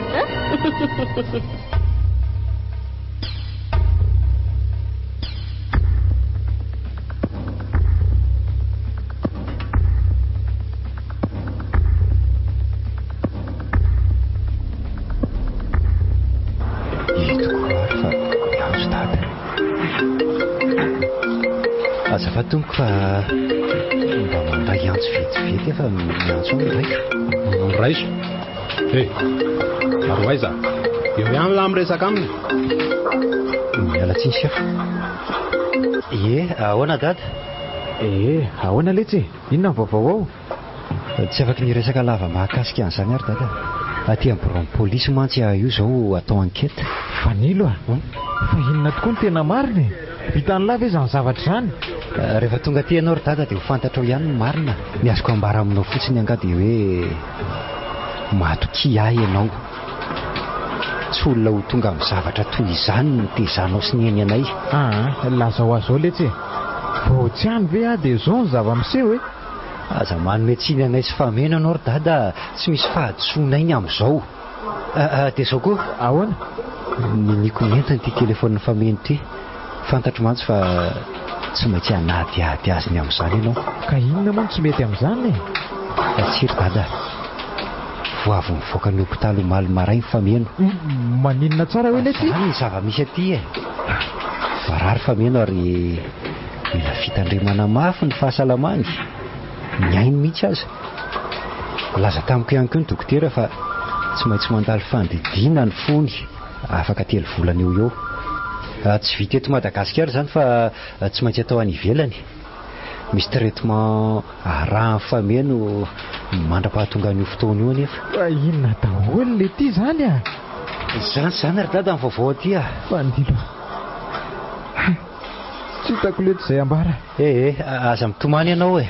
Azafady tompoko fa mba mandray antso vetivety efa miantso am'raiky. Raiso. Maro aiza. Eo ihany laha miresaka aminy. Miala tsiny sefo. Ahoana dada? Ahoana letsy? Inona ny vaovao ao? Tsy afaka niresaka lava mahakasika an'izany ary dada. Aty amin'ny bureau polisy mantsy io zao atao enquête. Fanilo ah. Fa inona tokoa ny tena marina e? Vitany lava izany zavatra izany. Rehefa tonga aty ianao ry dada dia ho fantatrao ihany ny marina. Ny azoko ambara aminao fotsiny anga dia hoe matoky ahy ianao. Tsy olona ho tonga amin'ny zavatra toy izany no tezanao sy ny eny anay. Laza ho azo letsy e. Vao tsy any ve dia izao ny zava-miseho e? Aza manome tsiny anay sy fameno ianao ry dada. Tsy misy fahadisoana amin'izao. Dia izao koa. Ahoana? Niniko mentiny ty telefonina fameno ty. Fantatro mantsy fa tsy maintsy hanadiady azy ny amin'izany ianao. Ka inona moa tsy mety amin'izany e? Tsy ry dada. Vao avy mivoaka ny hopitaly omaly marainy fameno. Maninona tsara hoe letsy? Izany ny zava-misy aty e. Varary fameno ary mila fitandremana mafy ny fahasalamany. Miainy mihitsy aza. Laza tamiko ihany koa ny dokotera fa tsy maintsy mandalo fandidiana ny fony. Afaka 3 volana eo. Tsy vita eto Madagasikara izany fa tsy maintsy atao any ivelany. misy traitement raha fameno mandra-pahatonga an'io fotoana io anefa. Inona daholo le ty zany a? Zany ary dada amin'ny vaovao aty a. Fandilo tsy hitako leto izay ambara. Aza mitomany ianao e.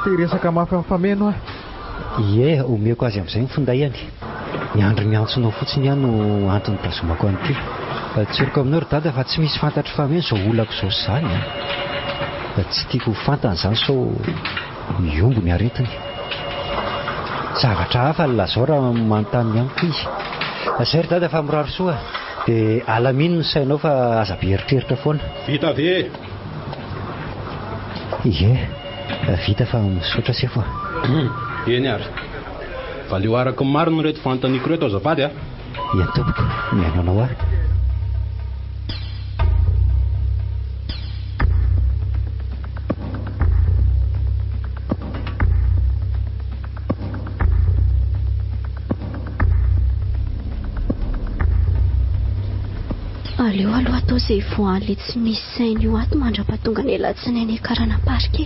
Te resaka mafy amin'ny fameno a. Ie, omeko azy amin'izay ny findayany. Ny andro miantsonao fotsiny ihany no antony tazomako an'ity. Tsoriko aminao ry dada fa tsy misy fantatry fameno izao olako izao zany a. Tsy tiako fantany izany sao miombo ny aretiny. Zavatra hafa lazao raha manontany amiko izy. Zay ry dada fa miraro soa dia alamino ny sainao fa aza be eritreritra foana. Vita ve? Ie, vita fa misaotra se foa. Eny ary. Fa leo araka ny marina reto fanontaniako reto azafady a. Iany tompoko, miaino anao a. Aleo aloha atao izay voan'le tsy misy saina io ato mandra-pahatonga ny alatsinainy karana parike.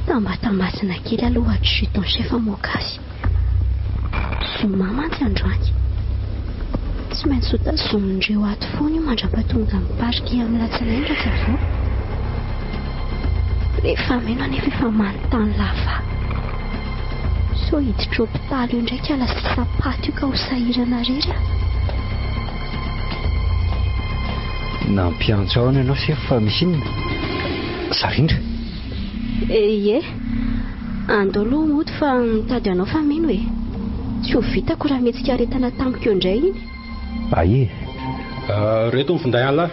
Tambatambatsina kely aloha adjutant chef mokazy. Zoma mantsy androany. Tsy maintsy ho tazomindreo ato foana io mandra-pahatonga ny parike amin'ny latsinainy rehetra vao. Rehefa meno anefa efa manontany lava. So hiditra hopitaly io ndraiky ala sy sapato io ka ho sahirana rery a. Nampiantso ao ianao sefa fa misy inona? Sarindra? Ie, andao aloha moto fa mitady anao fa mino e. Tsy ho vitako raha metsika aretana tamiko eo indray iny. Aie. Reto ny finday an'lahy.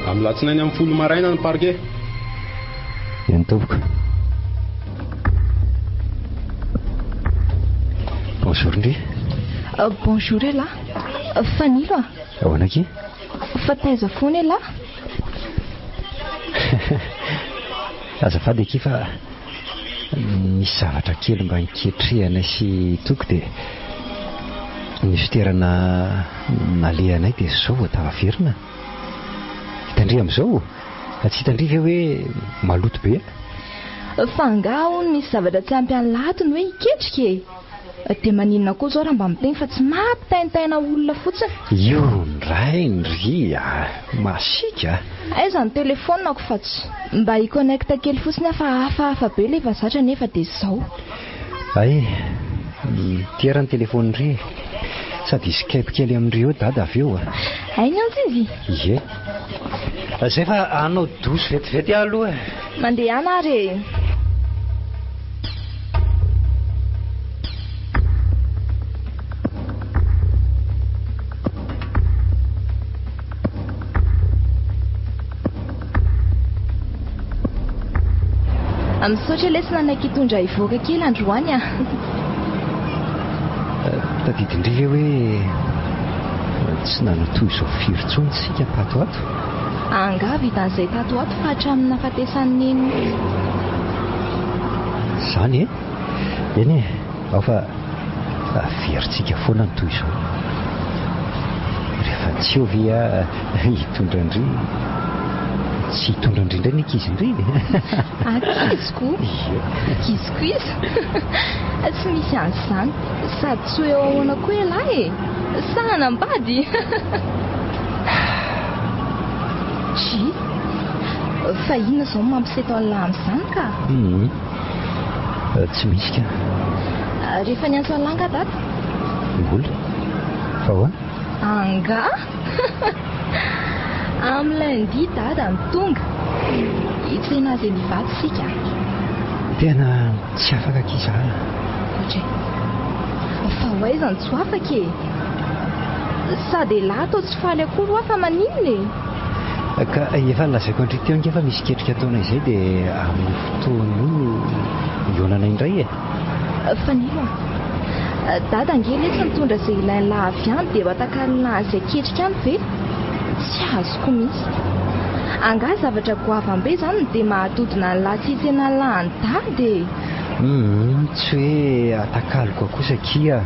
Amin'ny latsinainy amin'ny 10 maraina ny parquet. Iany tompoko. Bonjour ndry. Bonjour ela. Fanilo a. Ahoana aky? Fa taiza foana ela. Azafady aky fa misy zavatra kely mba niketrehana sy toko dia nisy toerana nalehanay dia zao vao tavaverina. Hitandry amin'izao tsy hitandry ve hoe maloto be? Fa angaho misy zavatra tsy ampy any latiny hoe hiketrika e. Dia maninona koa zao raha mba miteny fa tsy mampitaintaina olona fotsiny. Io ndray ndry masika. Aiza ny telefonako fa tsy mba hiconnecta kely fotsiny fa hafahafa be ilay vazatra nefa dia izao. Ay, tierany telefony ndry sady Skype kely amindry eo dada avy eo. Ainy antsy izy? Ie. Zay fa anao doso vetivety aloha. Mandeha ana ary. Misaotra lesy nanaiky hitondra hivoaka kely androany a. Tadidindry ve hoe tsy nanatoy izao firy tsony tsika tatoato? Anga vitan'izay tatoato fa hatramin'ny nahafatesan'ny eny. Zany e? Eny e, ao fa veritsika foana ny toy izao. Rehefa tsy eo ve hitondra ndry. Tsy hitondra indrindra ny ankizy indrindra. Ankiziko? Ankiziko izy? Tsy misy an'izany. Sady tsy eo ahoana koa elahy e. Sa hanambady. Tsy. Fa inona izao mampiseto an'lahy amin'izany ka? Tsy misy ka. Rehefa niantso an'lahy nga dada? Mbola. Fa hoana? Anga? Amin'ny lundi dada mitonga. Hitsena azy mivady sika. Tena tsy afaka akiza. Ohatray. Fa ho aiza ny tsy afaka e. Sady lahy atao tsy faly akory hoa fa maninona e. Ka efa nolazaiko andry teo nge fa misy ketrika ataonay izay dia amin'ny fotoana io ionana indray e. Fanilo a. Dada angely etsy mitondra izay ilainy lahy avy any dia matakalina izay ketrika any ve? Tsy azoko mihitsy. Anga zavatra goavambe zany dia mahatodina ny lahy tsy hitsena lahy ny dady e. Tsy hoe atakaliko kosa kia.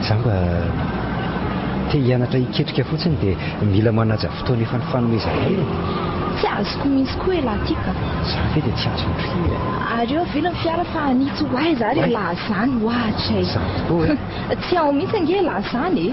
Za mba te hianatra hiketrika fotsiny dia mila manaja fotoana efa ny fanomezana e. tsy azoko mihitsy koa elatika za ve dia tsy azo nry areo velany fiara fa anitsy ho ay za re lazany hoatray za tokoa tsy ao mihitsy ange lazany e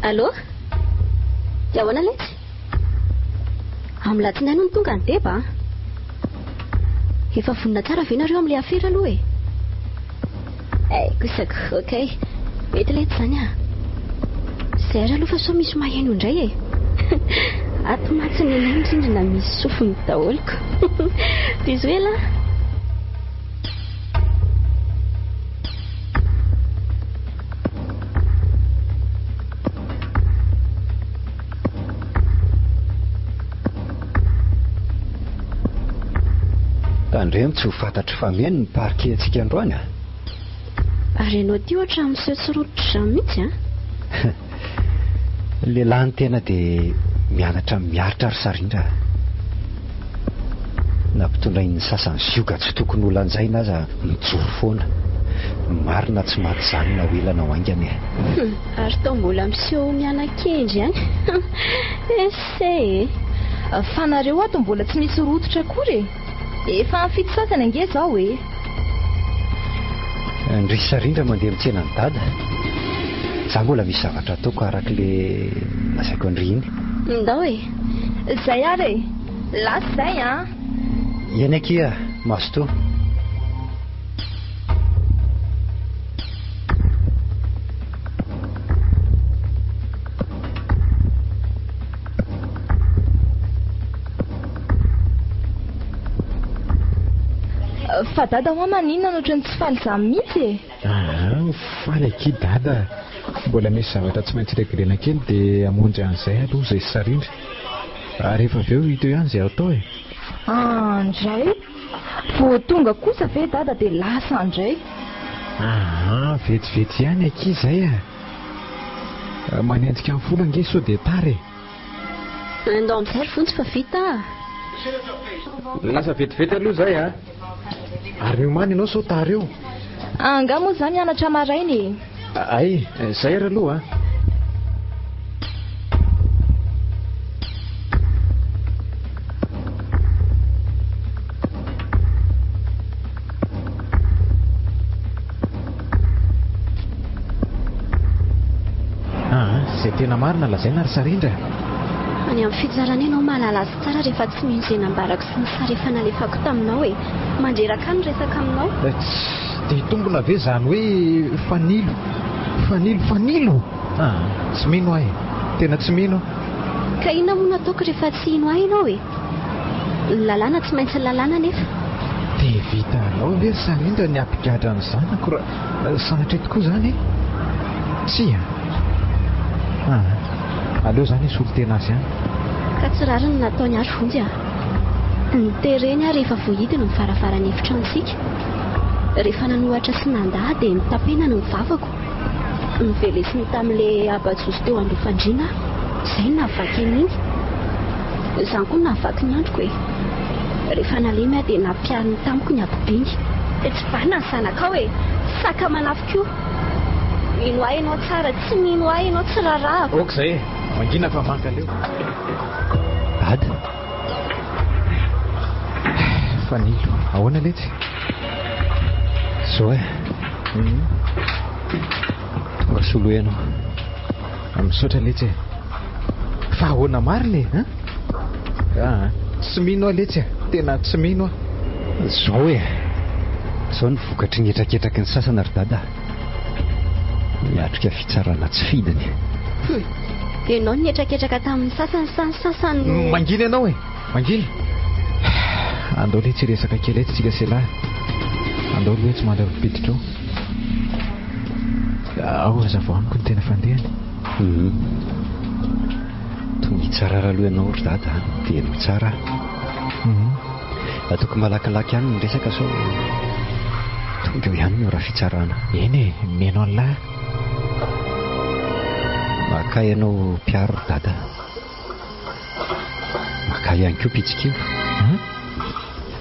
Allô? Dia ahoana letsy? Amin'ny latsinainy no tonga ny deba efa vonona tsara ve nareo amin'ilay afera aloha e kosako okey mety letsy zany zay ary aloha fa sao misy maheno indray e ato matsiny anay indrindrina misy sofiny daholiko diso ela andremo tsy ho fantatry fa miheny ny parke antsika androany ary ianao ty ohatra miseho tsirotitra izany mihitsy lehilahy ny tena dia mianatra miaritra ry sarindra nampitondrainy sasany zioga tsy tokony olan'izay na aza mijoro foana marina tsy maty zany na hoelana ho aingany ary tao mbola miseho mianan-kendry any ese fa nareo ato mbola tsy misy rototra akory efa mifito sasany ange zao e ndry sarindra mandeha mitsena ny dada za mbola misy zavatra ataoko arak'ilay nasaiko andry iny ndao e zay ary e lasy zay eny akia masto fa dada hoa maninona nohatra ny tsy faly za mihitsy e faly aky dada mbola misy zavatra tsy maintsy regrena kely dia amonjy an'izay aloha zay sarindry rehefa avy eo hito ihany zay atao e andray vo tonga kosa ve dada dia lasa andray vetivety ihany aky zay manenjika amin'ny folo ange sao dia tary andao amin'izay ry fontsy fa vita lasa vetivety aloha zay ary miomany ianao sao tary eo anga moa za mianatra marainy ay zay ary aloha zay tena marina lazaina ry sarindra any amin'ny fitsarana ianao mahalala azy tsara rehefa tsy mihizena ambarako sy ny sary efa nalefako taminao e mandreraka ny resaka aminao dia tombona ve zany hoe fanilo tsy mino ahy tena tsy mino ka inona moa nataoko rehefa tsy ino ahy ianao e ny lalàna tsy maintsy ny lalàna nefa dia vita anao ve ry sarindra ny ampigadra ny zanako raha sanatra tokoa zany tsy aleo zany isolo tena azy any ka tsy rary ny nataony ary vonjy ny tereny rehefa voahidiny ny varavarany efitra antsika rehefa nanohatra sy nandaha dia nitapena ny mivavako nyvelesiny tamin'ilay abajosy teo andofandriana izay ny nahavaky an'iny izany koa nahavaky ny androko e rehefa nalemy dia nampiariny tamiko ny abibiny tsy vana ny zanakao e saka manafiko mino ahy ianao tsara tsy mino ahy ianao tsy rarahako ok zay mangina fa manka leo dada fanilo ahoana letsy zao tonga solo ianao misaotra letsy fa ahoana mariny tsy mino aho letsy tena tsy mino zao zao ny vokatry ny etraketraky ny sasana ry dada miatrika fitsarana tsy fidiny ianao ny etraketraka tamin'ny sasany mangina ianao mangina andao letsy resaka kely ety tsika selahy andao loha tsy mandaropiditra ao azavaaniko ny tena fandehany tonga tsara raha aloha ianao ry dada dia no tsara ataoko malakilaky ihany ny resaka sao tonga eo ihany no raha fitsarana eny mianao ny lahy maka ianao mpiaro ry dada Izaho ihany koa pitsikio.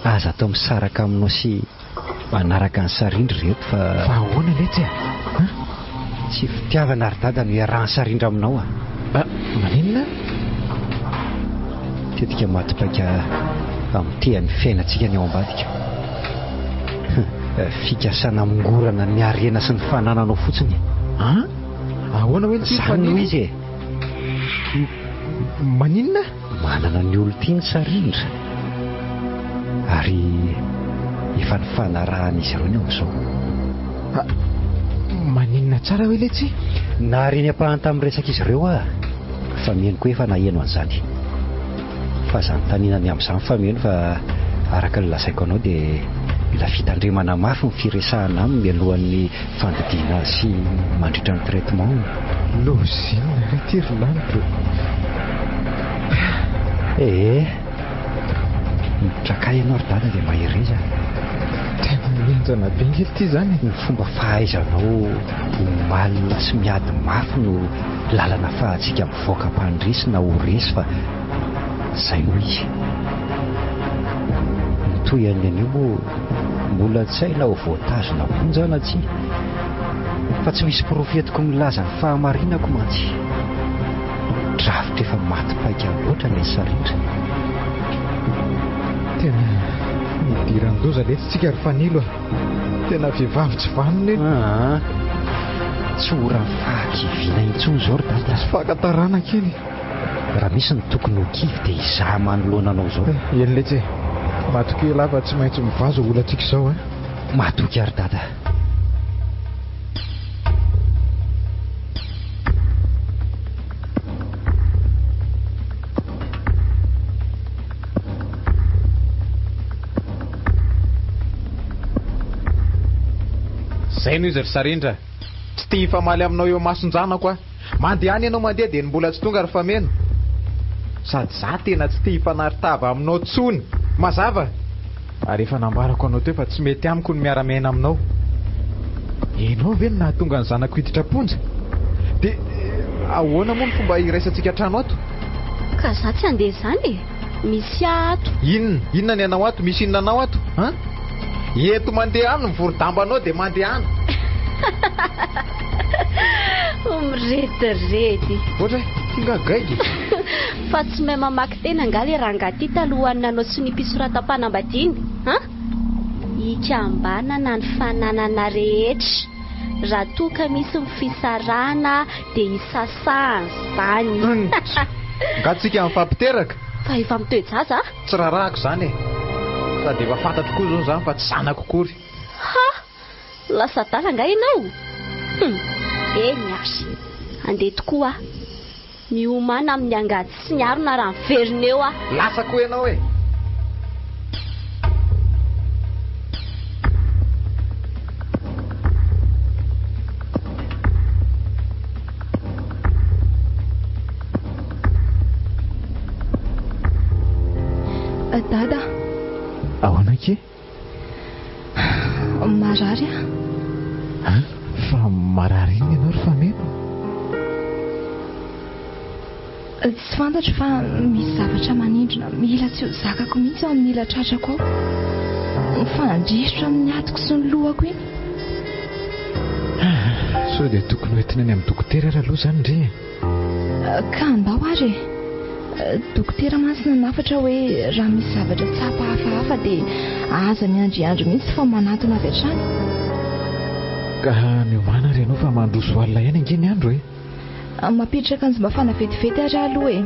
Aza atao misaraka aminao sy manaraka ny Sarindry reto fa ahoana letsy tsy fitiavana ary dada no iarahan'ny Sarindry aminao maninona? Tetika matipaika amin'nytehan'ny fiainantsika ny ao ambadika. Fikasana mingorana ny harena sy ny fanananao fotsiny. Ahoana hoe izany ho izy maninona? Manana ny olo tia ny Sarindry ary efa ny fanarahan'izy ireo ny amin'izao. Maninona tsara hoe letsy? Nareny ampahany tamin'ny resaka izy ireo fa mihaino koa efa naheno an'izany. Fa izany taninany amin'izany fa mihaino fa araka ny lazaiko anao dia mila fitandremana mafy ny firesahana aminy mialohan'ny fandidiana sy mandritra ny traitement. Lozina retirolaniko. Mitrakay ianao ry dada dia mahireza. Tena mienjana be ngely ity izany. Ny fomba fahaizanao malina sy miady mafy no lalana fahatsika mivoaka mpandrisy na ho resy fa izay ho izy. Toy an'io moa mbola tsy hay na ho voatazona ponjana tsy, fa tsy misy profetiko milaza ny fahamarinako mantsy. Drafitra efa matipaika loatra ilay Sarindry. Tena nidiran-doza letsitsika ry fanilo tena vehivavy tsy vanony. Tsy ora fahakiviana intsony izao ry dada. Tsy fahakantarana kely. Raha misy ny tokony ho kivy dia izaho manoloana anao izao. Eny letsy matoky lava tsy maintsy mivazo olantsika izao. Matoky ary dada. Zay noho izy ry Sarindra, tsy tia hifamaly aminao eo mason-janako mandeha any ianao mandeha dia ny mbola tsy tonga ry fameno. Sady za tena tsy tia hifanaritava aminao tsony mazava. Ary efa nambarako anao teo fa tsy mety amiko ny miara-miaina aminao. Enao ve no nahatonga ny zanako hiditra ponja? Dia ahoana moa ny fomba iraisantsika trano ato? Ka za tsy handeha izany misy ato. Inona ny anao ato? Misy inona anao ato? Eto mandeha any mivorodambanao dia mandeha any. Miretirety. Ohatra tinga gaigy. Fa tsy mahay mamaky tena angaly rangaty talohany nanao sy ny mpisoratam-panambadiany. Ikambanana ny fananana rehetra. Raha toa ka misy mifisarana dia isasahany izany. Ngatsika mifampiteraka. Fa efa mitoejaza. Tsy rarahako izany sady efa fantatro koa izao izany fa tsy zanako kory. Lasa dalanga ianao. Eny ary andeha tokoa miomana amin'ny angady sy ny arona raha miverina eo lasa koa ianao e. Dada. Ahoana ke? Marary fa marary iny ianao ry fameno? Tsy fantatro fa misy zavatra manindrona mila tsy ho zakako mihitsy ao amin'ny ilatratrako ao. Mifandrisotra amin'ny atoko sy ny lohako iny. So dia tokony hoentina any amin'ny dokotera raha aloha izany ndre. Ka andao ary dokotera masina nafatra hoe raha misy zavatra tsapa hafahafa dia aza miandriandro mihitsy fa manatona avy hatrany. Ka miomana ary ianao fa mandroso alina ihany angeny andro e. Mapitraka ny mafana vetivety ary aloha e.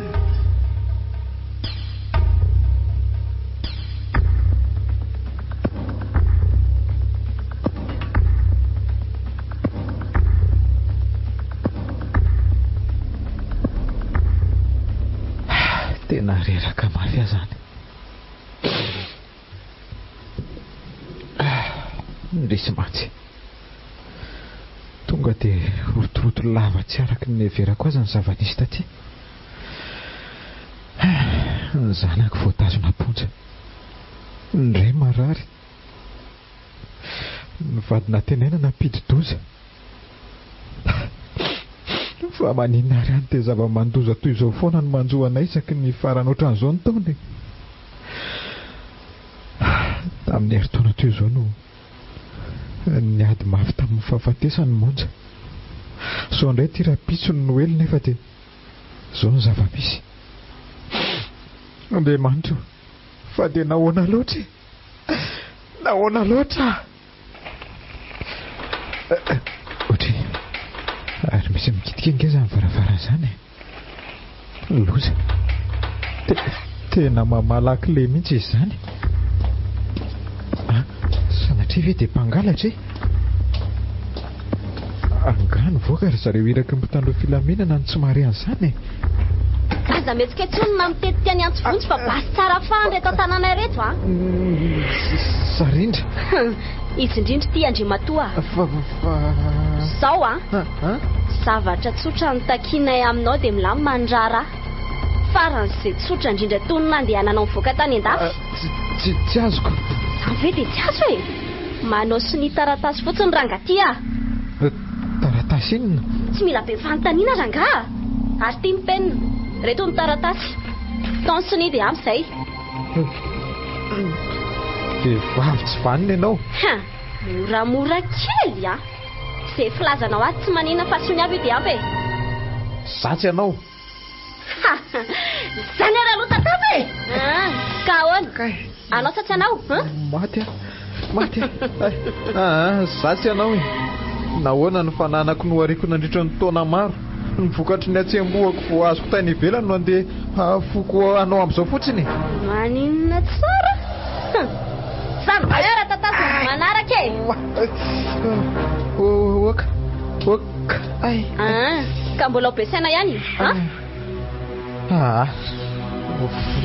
Tena reraka mafy aho izany. Ndrisy mantsy tonga dia rotoroto lava tsy araka ny everako aza ny zava-nisy taty. Ny zanako voatazona ponja, ndray marary, ny vadina tenaina nampidi-doza. Fa maninona ary any dia zava-mandoza toy izao foana ny manjoana isaky ny farany ohatran'izao ny taony. amin'ny heritaona toy izao no niady mafy tamin'ny fahafatesany monja. So indray ty rapitsony Noely nefa dia izao ny zava-misy. Andriamanitra, fa dia nahoana loatra, nahoana loatra. Ohatra ary misy mikitika ingeza amin'ny varavara izany. Loza, tena mamalaky le mihitsy izy izany. Sanatria ve dia mpangalatra angano voaka ry zareo iraky mitandro filaminana ny tsy mahare an'izany. Aza metsika tsonona mitetika ny antso vonjy fa basy tsara fandry eto an-tanàna ireto a. Sarindra Izy indrindra ty Andriamatoa. Zao a zavatra tsotra ny takinay aminao dia milamy mandrara faran'izay tsotra indrindra tony nandehananao mivoaka tany an-dafy. Tsy azoko. Zany ve dia tsy azo e? Manao siny taratasy fotsiny rangaty a. Taratasy inona? Tsy mila be fanontaniana ranga. Ary ty ny penina, reto ny taratasy. Taony siny dia amin'izay. Vehivavy tsy vanina ianao. Moramora kely a. Izay filazanao azy tsy manina fa sony avy dia ampy. Zatsy ianao. Zany ara aloha tatapa e. Ka ahoana? Anao sa tsy anao? Maty zatsy ianao e. Nahoana ny fananako no ariko nandritra ny taona maro. Ny vokatry ny atsembohako vo azoko tany ivelany no andeha foko anao amin'izao fotsiny. Maninona tsara? Samy bayara tatasa manaraka e. Oka. Ka mbola ampiasaina ihany?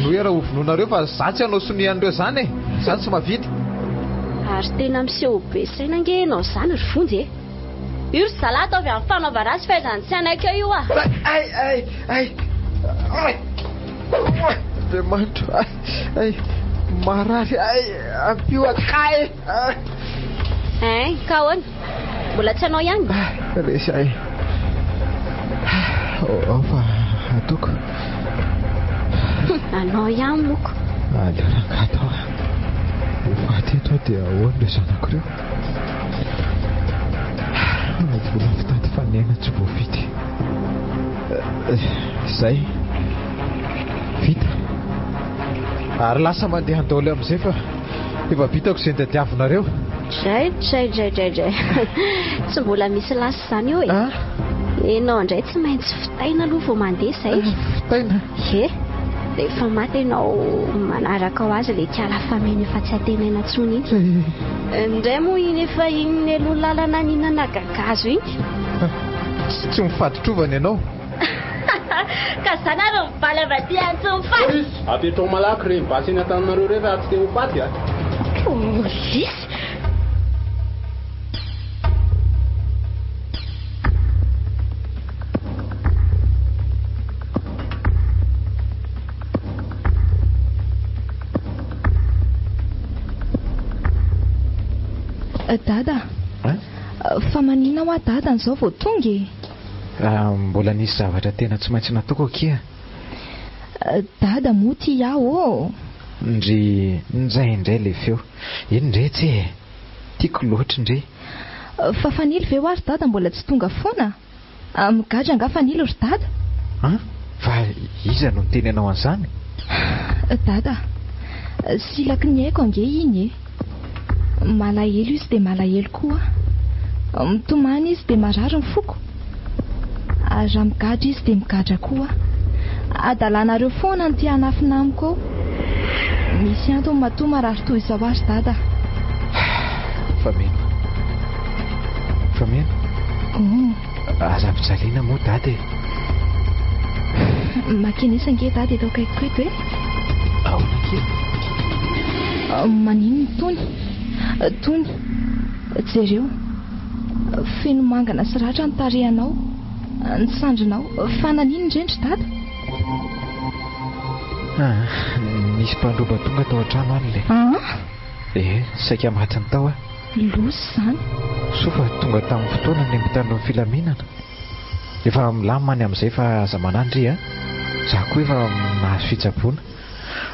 Noera hovinonareo fa zatsy anao sonian'ireo zany e. Zany tsy mahavita. Ary tena miseho besaina nge ianao zany ry vonjy e. Io ry zalahy ataovy amin'ny fanaovana azy fahaizany tsy anaiky eo io a. Andriamanitra, marary, ampio akay. Ka ahoana? Mbola tsy anao ihany? Resy fa ataoko. Anao ihany moko. Aleo rangato faty eto dia ahoana le zanak'ireo. Vola fitady fanena tsy voavity. Izay vita ary lasa mandeha an-daoly amin'izay fa efa vitako izay tadiavinareo. Dray tsy mbola misy lasa izany eo e. Enao indray tsy maintsy fitaina aloha vao mandeha izay. Fitaina? Rehefa maty ianao manaraka ao azy le tiala fameno efa tsy atenaina intsony iny. Indray moa iny efa iny ny aloha lalana ninana gagazo iny. Tsy mifatotrovana ianao. Ka zany ary mivaly avy aty any tsy mifaty. Apetrao malaky reny basy eny an-tananareo rehefa tsy dia ho faty a. Polisy. Dada, fa manina ho dada n'izao vao tonga e. Mbola nisy zavatra tena tsy maintsy nataoko akia. Dada moa ty aho Nzay indray le feo. Iny ndray tsy e. Tiako loatra indray. Fa fanily ve ho ary dada mbola tsy tonga foana? Migadra nga fanily ry dada? Fa iza no niteny anao an'izany? Dada, silaky ny haiko ange iny e. Malahelo izy dia malahelo koa. Mitomany izy dia marary ny foko. Ary raha migadra izy dia migadra koa. Adalanareo foana ny tia hanafina amiko. Misy antony matoa marary toy izao ary dada. Fameno. Aza-pijaliana moa dada e. Makinisa nge dada eto akaiko eto e. Ahoana kely? Manino tony jereo feno mangana sy ratra ny tarehanao, ny sandrinao. Fa nanino indrendry dada? Nisy mpandroba tonga tao an-trano any le. Saika matiny tao a. Losy zany. Sofa tonga tamin'ny fotoana ny mitandro ny filaminana. Efa milamany amin'izay fa aza manandry a. Za koa efa nahazo fitsaboana.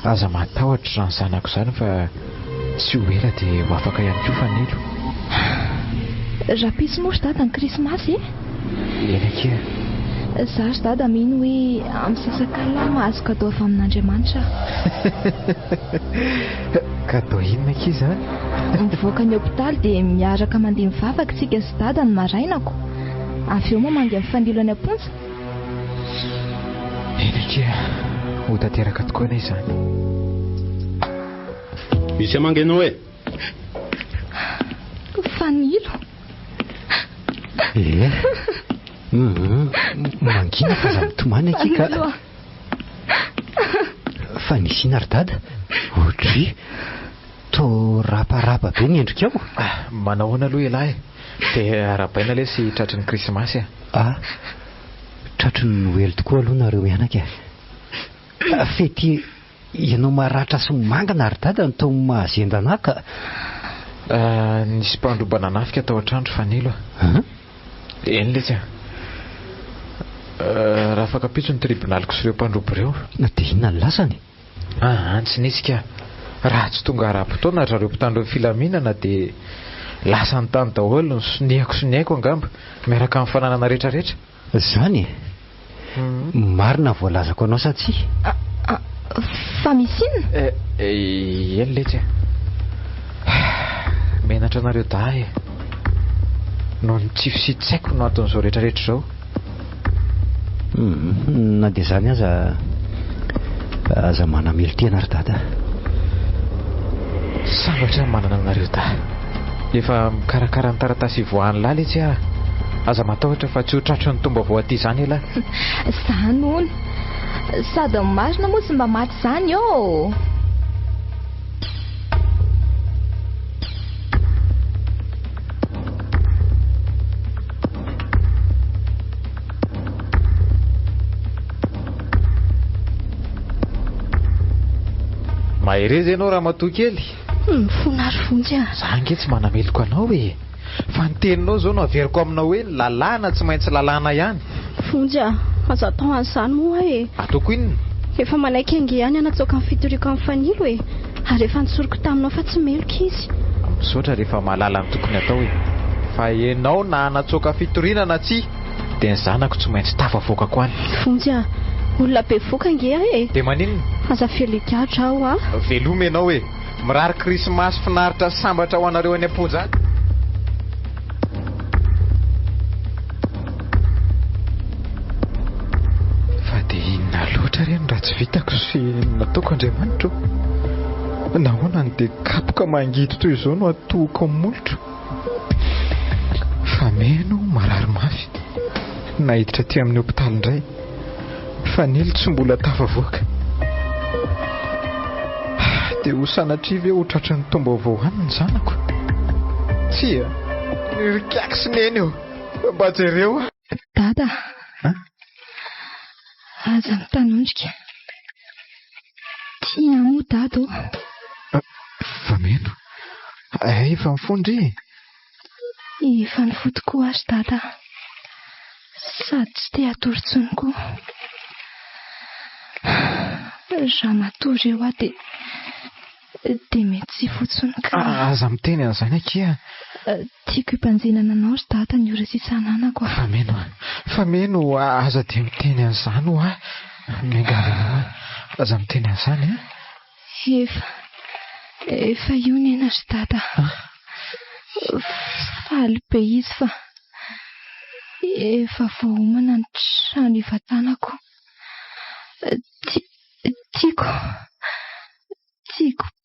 Aza matahotra izany zanako izany fa Tsy ho ela dia ho afaka ihany koa fanelo. Rapiso moa ry dada ny krismasy Eny ake. Za ry dada mino hoe amin'ny sasakalama azo kadao avy amin'Andriamanitra. Kadao inona ake izany? Mivoaka ny hôpitaly dia miaraka mandeha mivavaka tsika sy dada ny marainako. Avy eo moa mandeha mifandilo any am-ponja. Eny ake, ho tanteraka tokoa na izany. Misy amangena hoe Fanilo. Mangina fa za mitomany aky ka. Fa nisina ry dada. Ohatry to raparapa be ny endrika ao. Manao ahoana aloha ilahy? Dia arabaina ilay sy tratry ny krismasy. Tratry ny noely tokoa aloha nareo mianaka. Fety ianao maratra sy mangana ry dada no tao mahazendana ka. Nisy mpandrobana nafika tao an-trandro fanilo. Eny le tsy raha afaka pitso ny tribonaliko sy ireo mpandrobo ireo. Dia inona ny lasany? Tsy nisy ka. Raha tsy tonga ara-potoana zareo mpitandro ny filaminana dia lasa ny tany daholo ny soniako angamba miaraka amin'ny fananana rehetrarehetra. Zany marina voalazako anao sa tsy? Fa misy inona? Eny le tsy menatra anareo dahy no ny tsy fisitsaiko no aton'izao rehetrarehetra izao. Na dia zany aza manamelo tena ry dada. Sambatra manana anareo da efa mikarakara ny taratasy voahany lahy le tsy aza matahotra fa tsy ho tratro ny tomba vao aty izany ela. Zany hono sady marina moa tsy mba maty izany eo. Mahereza ianao raha matoa kely. Mifonary vonjy Za nge tsy manameloko anao e. Fa ny teninao zao no averiko aminao hoe lalàna tsy maintsy lalàna ihany. Vonjy aza atao an'izany moa e. Ataoko inona? Efa manaiky ange ihany anatsoaka ny fitoriako amin'ny fanilo e. Ary efa nitsoriko taminao fa tsy meloka izy. Misaotra rehefa mahalala ny tokony atao e. Fa ianao na anatsoaka fitoriana na tsy dia ny zanako tsy maintsy tafavoaka ko any. Vonjy olona be voaka ange e. Dia maninona? Aza felikatra aho Veloma ianao e. Mirary krismasy finaritra sambatra ho anareo any am-ponja any. Fa dia inona loatra reny raha tsy vitako sy nataoko Andriamanitra. Nahoana dia kapoka mangidy toy izao no atohoko amin'ny molotro. Fa meno marary mafy. Nahiditra aty amin'ny hôpitaly indray. Fanilo tsy mbola tafavoaka. Dia ho sanatriva eo ho tratry ny tomba voahany ny zanako. Tsia nirikako sy neny eo. Mba jereo Dada aza mitanondrika. Tia moa dada fa meno efa mifondry. Efa nifoto koa azy dada. Sady tsy te hatory-tsony koa. Raha matory eo aho dia mety tsy fotsiny ka. Aza miteny an'izany akia. Tiako himpanjenana anao ry dada ny ora sisa ananako. Fa meno aza dia miteny an'izany ho miangavy anao. Aza miteny an'izany Efa io nena ry dada. Faly be izy fa efa voahomana ny trano hivatanako. Tiako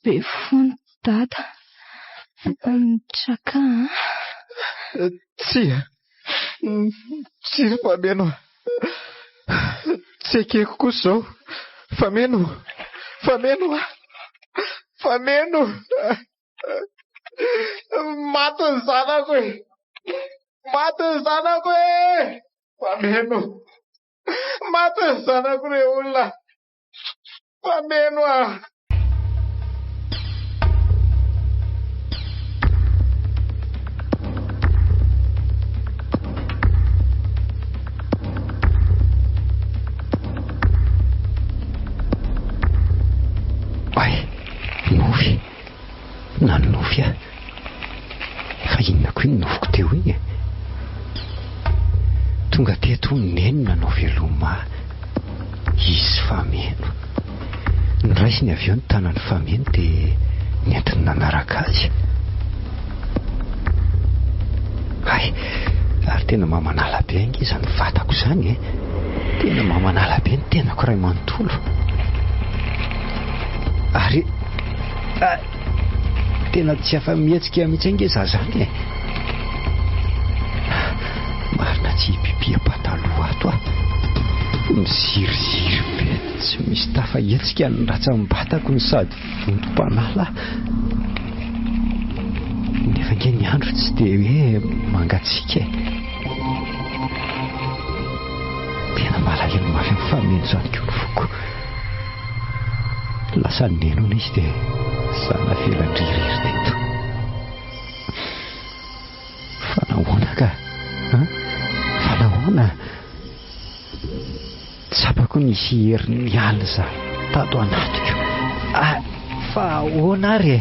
be fony dada. Mitraka Tsy fa meno. Tsy ekeko kosa izao. Fa meno. Maty ny zanako e. Fa meno. Maty ny zanako re olona. Fa meno nanofy a fa inona koa iny nofoko teo iny tonga teto neny nanao veloma izy fameno ny raisiny avy eo ny tanany fameno dia nentiny nanaraka azy ay ary tena mamanala be ange izany vatako izany tena mamanala be ny tenako ray manontolo ary tena tsy afa mihetsika mihitsy ange za zany marina tsy pipia pataloha ato miziriziry be tsy misy tafahetsika ny ratsambatako ny sady vontom-panala nefa nge ny andro tsy dia hoe mangatsika tena malahelo mafy amin'ny fameno zany ko ny foko lasa nenona izy dia sana felandririry teto fa nahoana ka fa nahoana tsapako nisy herin'ny alina za tato anatiko fa ahoana ary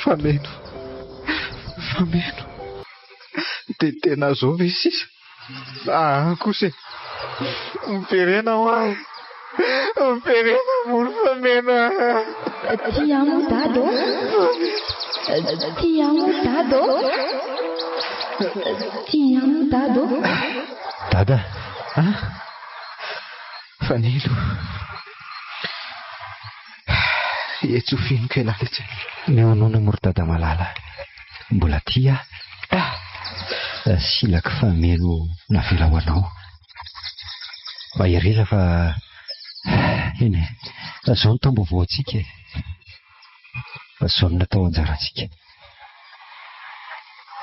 fameno dia tena zao ve sisa kosa miperena ho ahy miperena molo fameno tia mo dado tia mo dado tia mo dado dada fanilo etsofiniko elaletsy meonoana morodada malala mbola tia silaka fameno navela ho anao mahereza fa eny zao ny tambovao antsika fa zao ny natao anjarantsika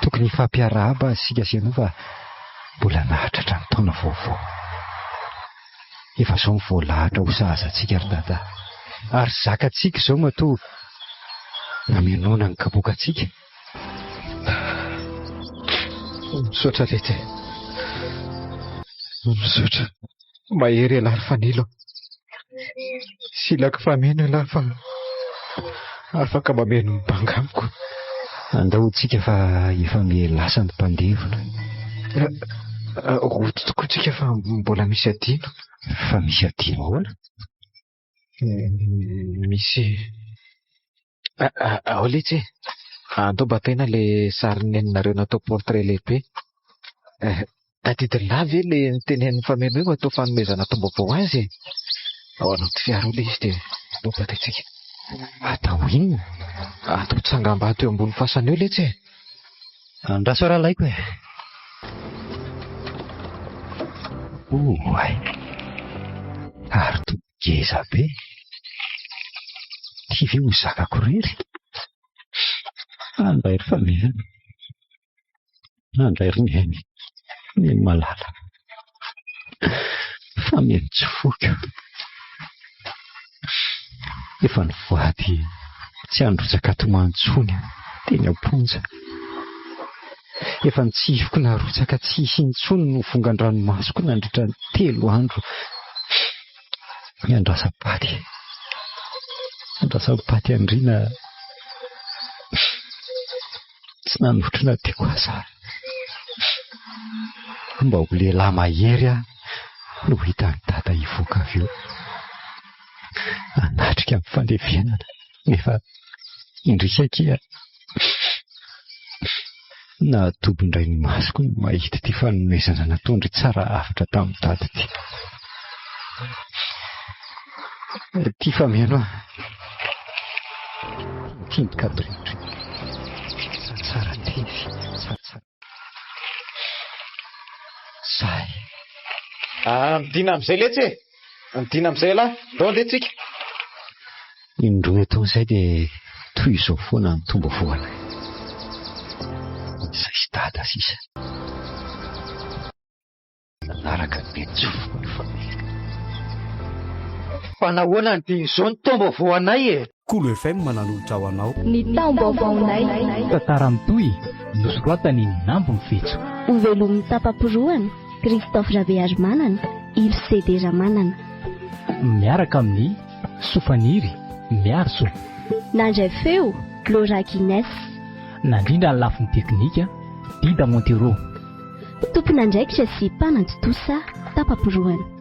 tokony fampiarahaba sika sy anao fa mbola nahatratra ny taona vaovao efa zao mivoalahatra ho sahazatsika ry dada ary zakatsika zao matoa namenona ny kapokatsika misaotra lety misaotra mahery alary fanilo silaka fameno alary fa afaka mameno mibanga amiko andahotsika fa efa mielasa ny mpandevona roto tokoa tsika fa mbola misy adino fa misy adino ahoana misy ao letsy andao bataina le sary neninareo natao portrait lehibe tadidiny lavy le nitenen'ny fameno eo atao fanomezana tombavao azy ao anao ty fiaro le izy dia andao bataitsika atao inona atao tsangam-bato eo ambony fasana eo letsy andraso raha laiko ay ary togeza be tia ve ho zakako rery andray ry fameno andray ry miainy ny malala fameno tsy foka efa ny voady tsy androtsaka tomantsony teny amponja efa nitsifoko narotsaka tsy hisy intsony no vongan-dranomasoko nandritra ny 3 andro ny andrasapaty andriana tsy nanotrona tiako aza mba ho lehilahy mahery no hitany dada hivoaka avy eo anatrika amin'ny fandevenana nefa indrikakia na tobondray ny masoko no mahita ty fanomezana natondry tsara afatra tamin'ny dady ty fameno tindika dorotry tsara tevy tsaratsara zay midina amin'izay letsy midina amin'izay lahy ndao letsika indroa eto izay dia toy izao foana ny tomba voana zay sy dada sisa nanaraka ny metsofoka ny fameno fa nahoana ny izao ny tomba voanay Kolo FM manan'olotra ho anao. Ny taom-baovaonay tantara mitohy nosoratany Nambo Mifetso. Ho velomin'ny tapam-poroana Christophe Rabearymanana, Ilse Ramanana. Miaraka amin'ny Sofaniry Miarso. Nandray feo Laura Guinness. Nandrindra ny lafiny teknika Dida Montero. Tompon'andraikitra sy mpanantotosa tapam-poroana.